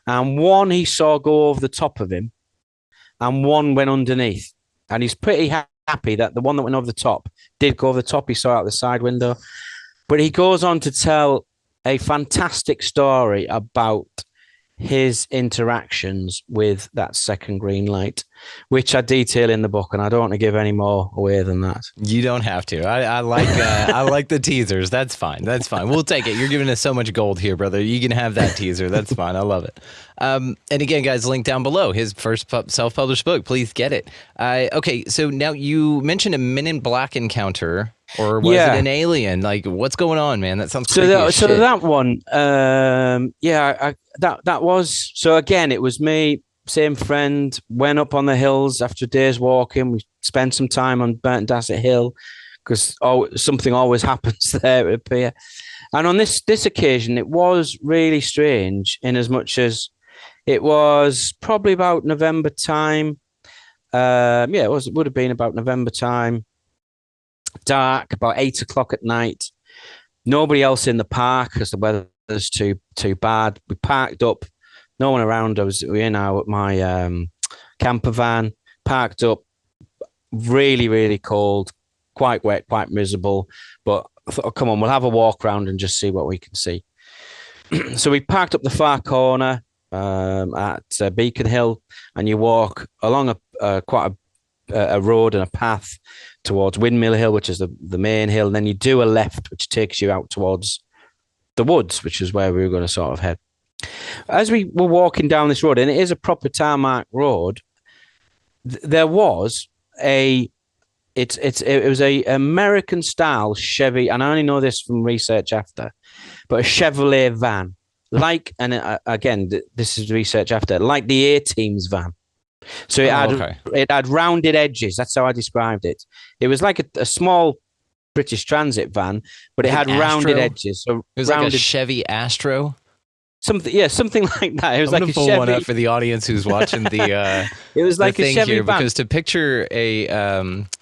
And one he saw go over the top of him, and one went underneath. And he's pretty happy that the one that went over the top did go over the top. He saw out the side window. But he goes on to tell a fantastic story about his interactions with that second green light, which I detail in the book, and I don't want to give any more away than that. You don't have to. I like I like the teasers. That's fine. We'll take it. You're giving us so much gold here, brother. You can have that teaser. That's fine. I love it. And again, guys, link down below. His first self-published book. Please get it. Okay, so now you mentioned a Men in Black encounter. Or was it an alien? Like, what's going on, man? That sounds creepy as shit. So that one, that was, so again, it was me, same friend, went up on the hills after a day's walking. We spent some time on Burton Dassett Hill because something always happens there, it appear. And on this occasion, it was really strange in as much as it was probably about November time. It would have been about November time. Dark, about 8 o'clock at night. Nobody else in the park because the weather weather's too bad. We parked up, no one around us. We're in my camper van, parked up, really, really cold, quite wet, quite miserable. But I thought, oh, come on, we'll have a walk around and just see what we can see. So we parked up the far corner at Beacon Hill, and you walk along quite a road and a path towards Windmill Hill, which is the main hill. And then you do a left, which takes you out towards the woods, which is where we were going to sort of head. As we were walking down this road, and it is a proper tarmac road, there was it was a American style Chevy, and I only know this from research after, but a Chevrolet van, again, this is research after, like the A-Team's van. So it had rounded edges. That's how I described it. It was like a small British Transit van, but it had rounded edges. So it was like a Chevy Astro. Something like that. It was like a pull Chevy. One up for the audience who's watching the. It was like a Chevy here, van. Because to picture a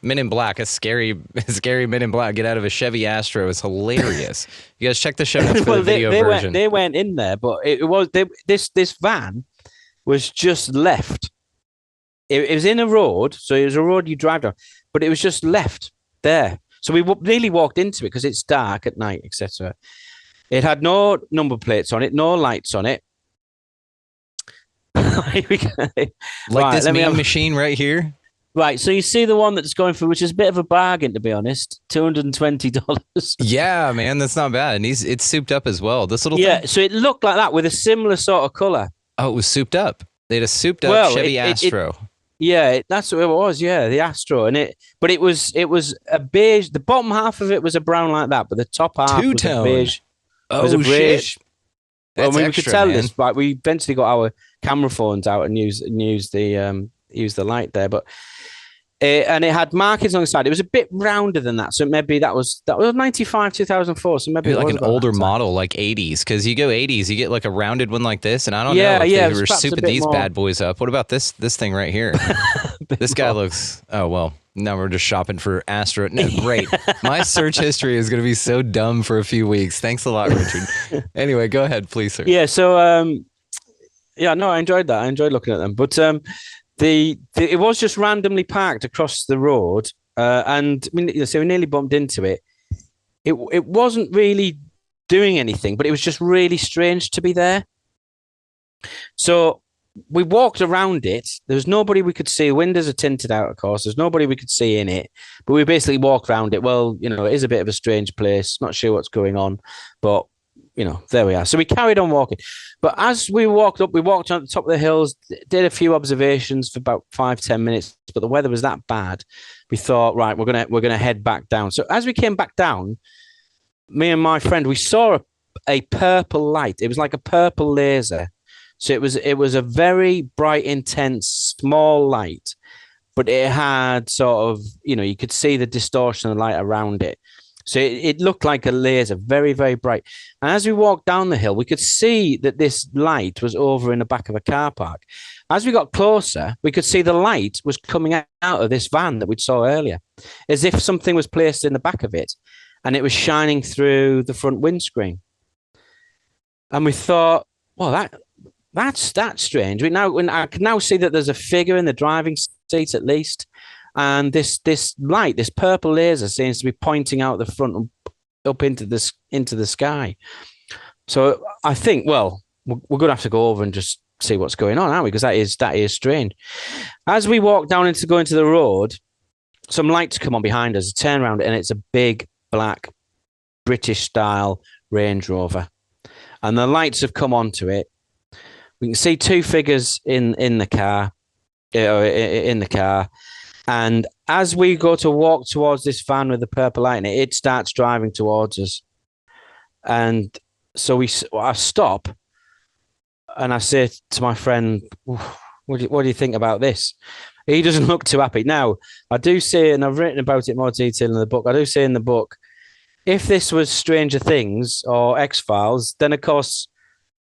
Men in Black, a scary Men in Black get out of a Chevy Astro is hilarious. You guys check the show notes for the video version. They went in there, but this van was just left. It was in a road, so it was a road you drive down, but it was just left there. So we really walked into it because it's dark at night, etc. It had no number plates on it, no lights on it. This meme machine right here. Right, so you see the one that's going for, which is a bit of a bargain, to be honest, $220. Yeah, man, that's not bad, and it's souped up as well. This little thing? So it looked like that with a similar sort of color. Oh, it was souped up. They had a souped up Chevy Astro. That's what it was. Yeah, the Astro, but it was a beige. The bottom half of it was a brown like that, but the top half was a beige. Was a beige. Shit. Well, we could tell this, but we eventually got our camera phones out and used the light there, but and it had markings on the side. It was a bit rounder than that, so maybe that was 95 2004. So maybe like an older model, like 80s, because you go 80s, you get like a rounded one like this, and I don't know if they were souping these bad boys up. What about this thing right here? This guy looks. Oh well. Now we're just shopping for Astro. No, great. My search history is going to be so dumb for a few weeks. Thanks a lot, Richard. Anyway, go ahead, please, sir. Yeah. So, I enjoyed that. I enjoyed looking at them, but it was just randomly parked across the road, and I mean, so we nearly bumped into it. It wasn't really doing anything, but it was just really strange to be there. So we walked around it. There was nobody we could see. Windows are tinted out, of course. There's nobody we could see in it. But we basically walked around it. Well, it is a bit of a strange place. Not sure what's going on. But, there we are. So we carried on walking. But as we walked up, we walked on the top of the hills, did a few observations for about 5-10 minutes. But the weather was that bad. We thought, right, we're gonna head back down. So as we came back down, me and my friend, we saw a purple light. It was like a purple laser. So it was a very bright, intense, small light, but it had sort of, you could see the distortion of the light around it. So it looked like a laser, very, very bright. And as we walked down the hill, we could see that this light was over in the back of a car park. As we got closer, we could see the light was coming out of this van that we saw earlier, as if something was placed in the back of it, and it was shining through the front windscreen. And we thought, well, that's strange. I can now see that there's a figure in the driving seat at least, and this light, this purple laser, seems to be pointing out the front up into the sky. So I think, well, we're going to have to go over and just see what's going on, aren't we? Because that is strange. As we walk down go into the road, some lights come on behind us. Turn around, and it's a big black British style Range Rover, and the lights have come onto it. We can see two figures in the car, and as we go to walk towards this van with the purple light in it, it starts driving towards us. And so I stop, and I say to my friend, what do you think about this? He doesn't look too happy. Now, I do say, and I've written about it in more detail in the book, I do say in the book, if this was Stranger Things or X-Files, then of course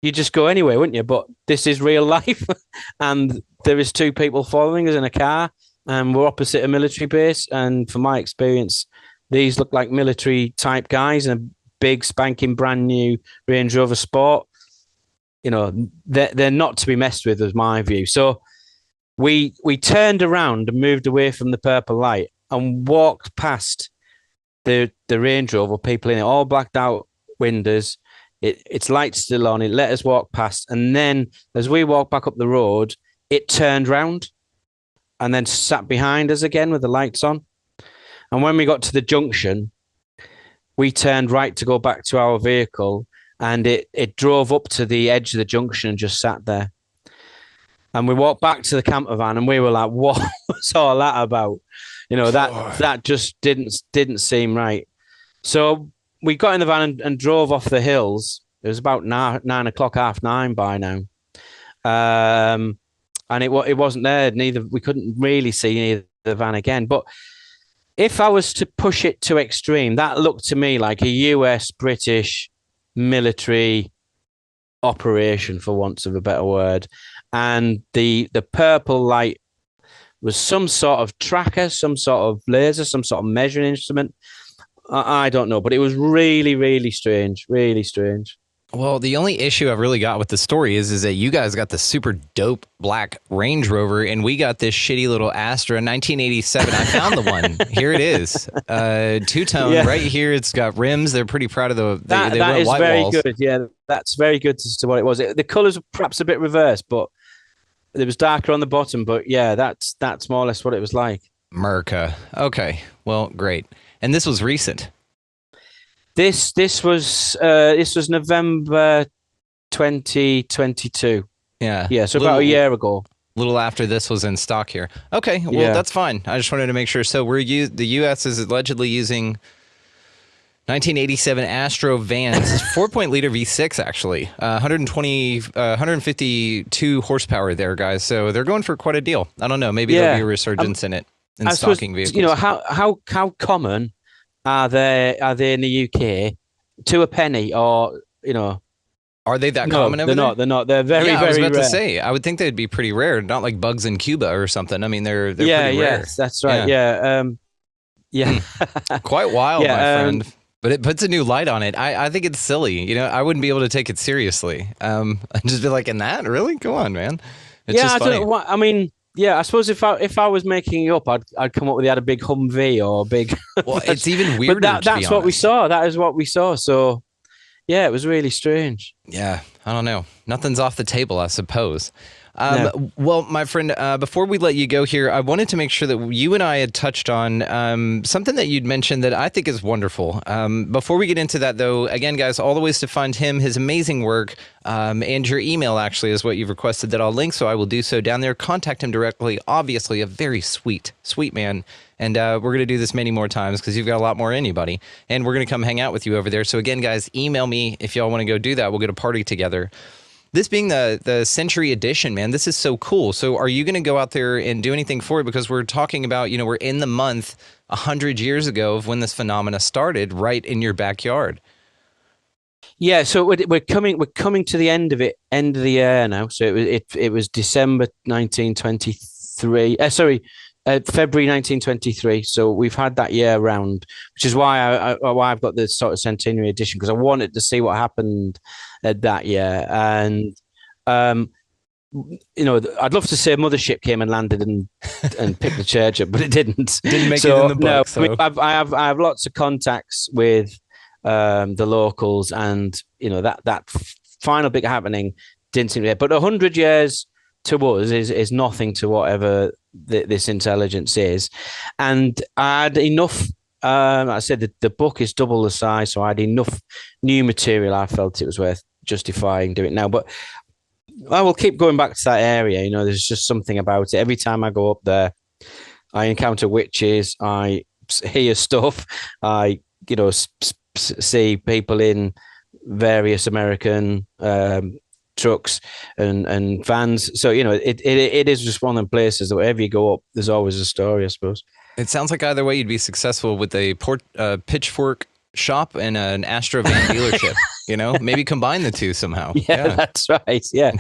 you just go anyway, wouldn't you? But this is real life, and there is two people following us in a car, and we're opposite a military base. And from my experience, these look like military type guys in a big spanking brand new Range Rover Sport, you know, they're not to be messed with, is my view. So we turned around and moved away from the purple light and walked past the Range Rover, people in it, all blacked out windows. Its lights still on. It let us walk past, and then as we walked back up the road, it turned round and then sat behind us again with the lights on. And when we got to the junction, we turned right to go back to our vehicle, and it drove up to the edge of the junction and just sat there. And we walked back to the camper van, and we were like, "What was all that about?" You know, that just didn't seem right. So we got in the van and drove off the hills. It was about 9 o'clock, 9:30 by now. And it wasn't there. We couldn't really see the van again. But if I was to push it to extreme, that looked to me like a US British military operation, for want of a better word. And the purple light was some sort of tracker, some sort of laser, some sort of measuring instrument. I don't know, but it was really, really strange, really strange. Well, the only issue I've really got with the story is that you guys got the super dope black Range Rover, and we got this shitty little Astra 1987. I found the one. Here it is. Two-tone right here. It's got rims. They're pretty proud of they that is white very walls. good. Yeah, that's very good as to what it was. The colours were perhaps a bit reversed, but it was darker on the bottom. But yeah, that's more or less what it was like. Merca. Okay. Well, great. And this was recent. This was November 2022. Yeah. So about a year ago. Little after this was in stock here. Okay, well that's fine. I just wanted to make sure. So the U.S. is allegedly using 1987 Astro Vans, 4.0 liter V6 actually, 152 horsepower there, guys. So they're going for quite a deal. I don't know. Maybe there'll be a resurgence in it in stocking vehicles. You know, how common are they in the UK to a penny, or you know? Are they that common over there? They're not. They're very, very rare. I was about to say, I would think they'd be pretty rare, not like bugs in Cuba or something. I mean, they're pretty rare. Yes, that's right. Yeah. Quite wild, my friend. But it puts a new light on it. I think it's silly. You know, I wouldn't be able to take it seriously. I'd just be like, in that? Really? Come on, man. It's just funny. I don't know what, I mean, yeah, I suppose if I was making it up, I'd come up with a big Humvee or a big. Well, it's even weirder. But that's what we saw. That is what we saw. So, yeah, it was really strange. Yeah, I don't know. Nothing's off the table, I suppose. No. Well, my friend, before we let you go here, I wanted to make sure that you and I had touched on something that you'd mentioned that I think is wonderful. Before we get into that, though, again, guys, all the ways to find him, his amazing work, and your email actually is what you've requested that I'll link, so I will do so down there. Contact him directly. Obviously, a very sweet man. And we're going to do this many more times because you've got a lot more in you, buddy. And we're going to come hang out with you over there. So again, guys, email me if y'all want to go do that. We'll get a party together. This being the Century Edition, man, this is so cool. So are you going to go out there and do anything for it? Because we're talking about, you know, we're in the month 100 years ago of when this phenomena started, right in your backyard. Yeah, so we're coming to the end of the year now. So it was December 1923. February 1923. So we've had that year round, which is why I've got this sort of centenary edition, because I wanted to see what happened that year. And you know, I'd love to say a mothership came and landed and picked the church up, but it didn't. Didn't make it in the book. No, so. I have lots of contacts with the locals, and you know that final big happening didn't seem to be there. But 100 years to us is nothing to whatever this intelligence is. And I had enough, I said the book is double the size, so I had enough new material. I felt it was worth justifying doing it now. But I will keep going back to that area. You know, there's just something about it. Every time I go up there, I encounter witches, I hear stuff, I, you know, see people in various American trucks and vans. So, you know, it is just one of them places that wherever you go up, there's always a story, I suppose. It sounds like either way you'd be successful with a pitchfork shop and an Astro van dealership. You know, maybe combine the two somehow. Yeah, that's right. Yeah,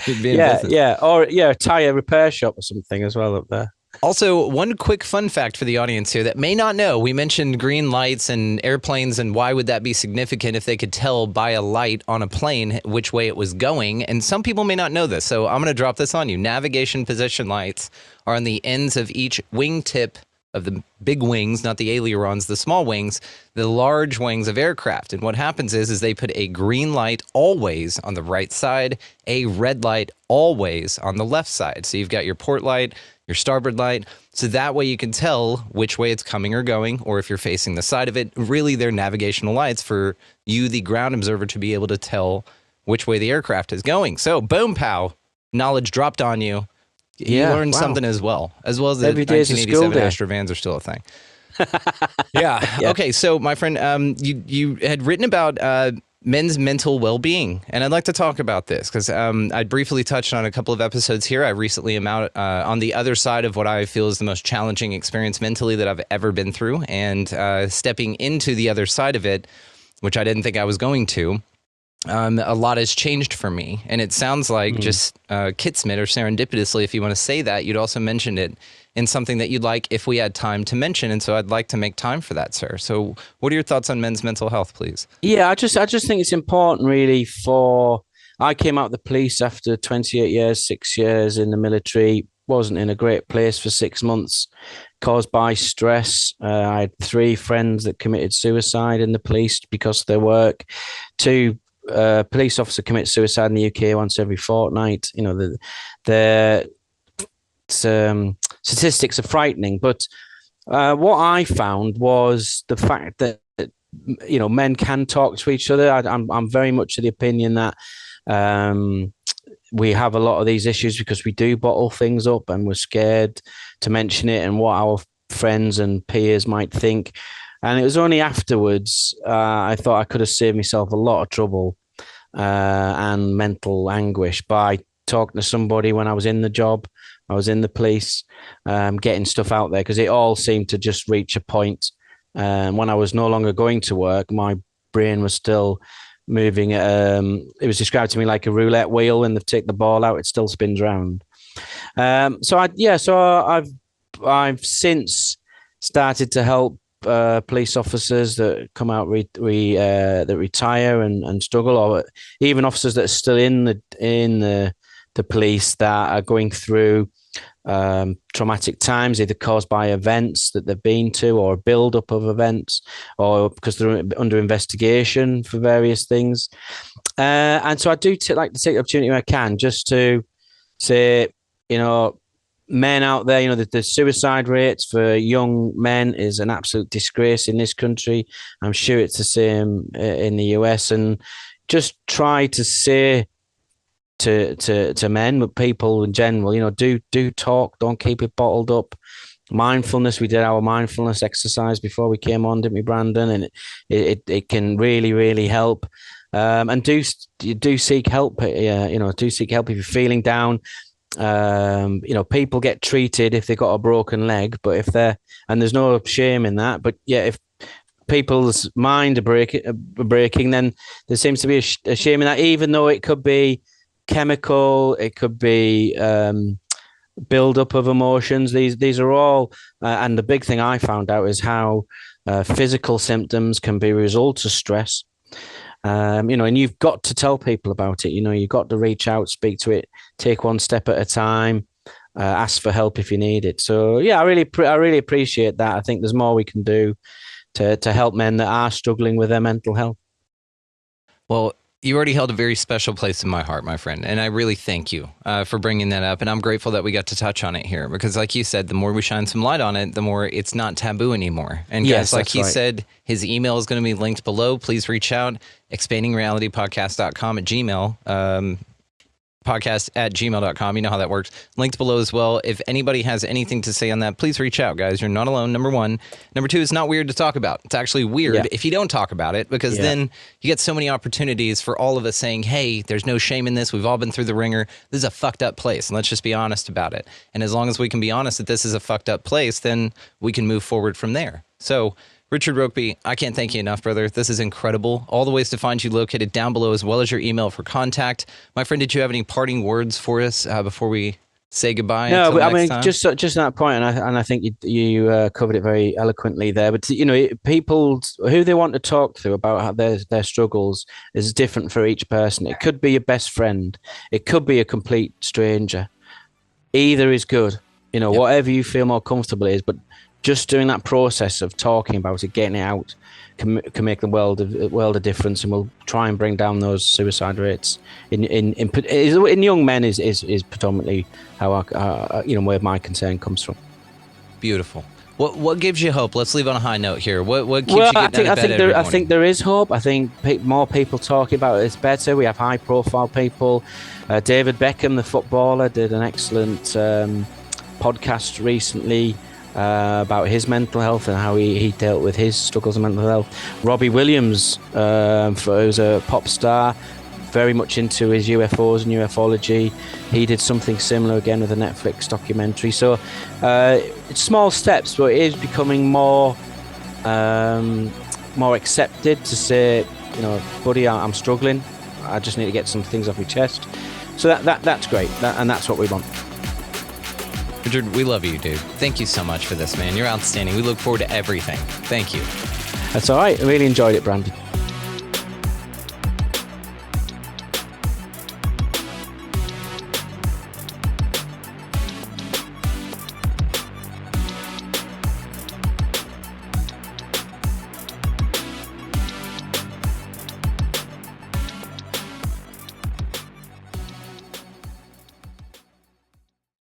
yeah. Or a tire repair shop or something as well up there. Also, one quick fun fact for the audience here that may not know. We mentioned green lights and airplanes, and why would that be significant if they could tell by a light on a plane which way it was going? And some people may not know this, so I'm going to drop this on you. Navigation position lights are on the ends of each wingtip of the big wings, not the ailerons, the small wings, the large wings of aircraft. And what happens is they put a green light always on the right side, a red light always on the left side. So you've got your port light, your starboard light, so that way you can tell which way it's coming or going, or if you're facing the side of it. Really, they're navigational lights for you, the ground observer, to be able to tell which way the aircraft is going. So, boom, pow, knowledge dropped on you. You learned something as well as the 1987 Astrovans are still a thing. Yeah. Okay, so my friend, you had written about men's mental well-being, and I'd like to talk about this because I briefly touched on a couple of episodes here. I recently am out on the other side of what I feel is the most challenging experience mentally that I've ever been through, and stepping into the other side of it, which I didn't think I was going to. A lot has changed for me, and it sounds like just kismet or serendipitously, if you want to say that, you'd also mentioned it in something that you'd like if we had time to mention, and so I'd like to make time for that, sir. So what are your thoughts on men's mental health, please? Yeah, I just think it's important, really. I came out of the police after 28 years, 6 years in the military. Wasn't in a great place for 6 months, caused by stress. I had 3 friends that committed suicide in the police because of their work. 2 police officer commit suicide in the UK once every fortnight. You know, the statistics are frightening. But what I found was the fact that, you know, men can talk to each other. I'm very much of the opinion that we have a lot of these issues because we do bottle things up and we're scared to mention it and what our friends and peers might think. And it was only afterwards I thought I could have saved myself a lot of trouble and mental anguish by talking to somebody when I was in the job, I was in the police, getting stuff out there, because it all seemed to just reach a point. When I was no longer going to work, my brain was still moving. It was described to me like a roulette wheel. When they take the ball out, it still spins around. So I've since started to help police officers that come out that retire and struggle, or even officers that are still in the police that are going through traumatic times, either caused by events that they've been to or a build-up of events, or because they're under investigation for various things. And so I do like to take the opportunity when I can just to say, you know, men out there, you know, the suicide rates for young men is an absolute disgrace in this country. I'm sure it's the same in the US. And just try to say to men, but people in general, you know, do talk, don't keep it bottled up. Mindfulness, we did our mindfulness exercise before we came on, didn't we, Brandon? And it can really, really help. And do seek help. You know, do seek help if you're feeling down. You know, people get treated if they've got a broken leg, but and there's no shame in that. But yeah, if people's mind are breaking, then there seems to be a shame in that, even though it could be chemical, it could be build-up of emotions. These are all, and the big thing I found out is how physical symptoms can be a result of stress. You know, and you've got to tell people about it. You know, you've got to reach out, speak to it, take one step at a time, ask for help if you need it. So yeah, I really appreciate that. I think there's more we can do to help men that are struggling with their mental health. Well, you already held a very special place in my heart, my friend, and I really thank you for bringing that up. And I'm grateful that we got to touch on it here, because like you said, the more we shine some light on it, the more it's not taboo anymore. And yes, guys, like he said, his email is going to be linked below. Please reach out, expandingrealitypodcast.com at Gmail. podcast@gmail.com. You know how that works. Linked below as well. If anybody has anything to say on that, please reach out, guys. You're not alone, number one. Number two, it's not weird to talk about. It's actually weird if you don't talk about it, because then you get so many opportunities for all of us saying, hey, there's no shame in this. We've all been through the ringer. This is a fucked up place, and let's just be honest about it. And as long as we can be honest that this is a fucked up place, then we can move forward from there. So, Richard Rokeby, I can't thank you enough, brother. This is incredible. All the ways to find you located down below, as well as your email for contact. My friend, did you have any parting words for us before we say goodbye? No, until but I next mean, time? just that point, and I think you covered it very eloquently there. But people who they want to talk to about how their struggles is different for each person. It could be your best friend, it could be a complete stranger. Either is good, whatever you feel more comfortable is. But just doing that process of talking about it, getting it out, can make the world of difference, and will try and bring down those suicide rates in young men is predominantly how where my concern comes from. Beautiful. What gives you hope? Let's leave on a high note here. What keeps you getting out of bed every morning? I think there is hope. I think more people talking about it is better. We have high profile people. David Beckham, the footballer, did an excellent podcast recently about his mental health and how he dealt with his struggles of mental health. Robbie Williams, who's a pop star, very much into his UFOs and ufology. He did something similar again with a Netflix documentary. So it's small steps, but it is becoming more accepted to say, buddy, I'm struggling. I just need to get some things off my chest. So that's great, and that's what we want. Richard, we love you, dude. Thank you so much for this, man. You're outstanding. We look forward to everything. Thank you. That's all right. I really enjoyed it, Brandon.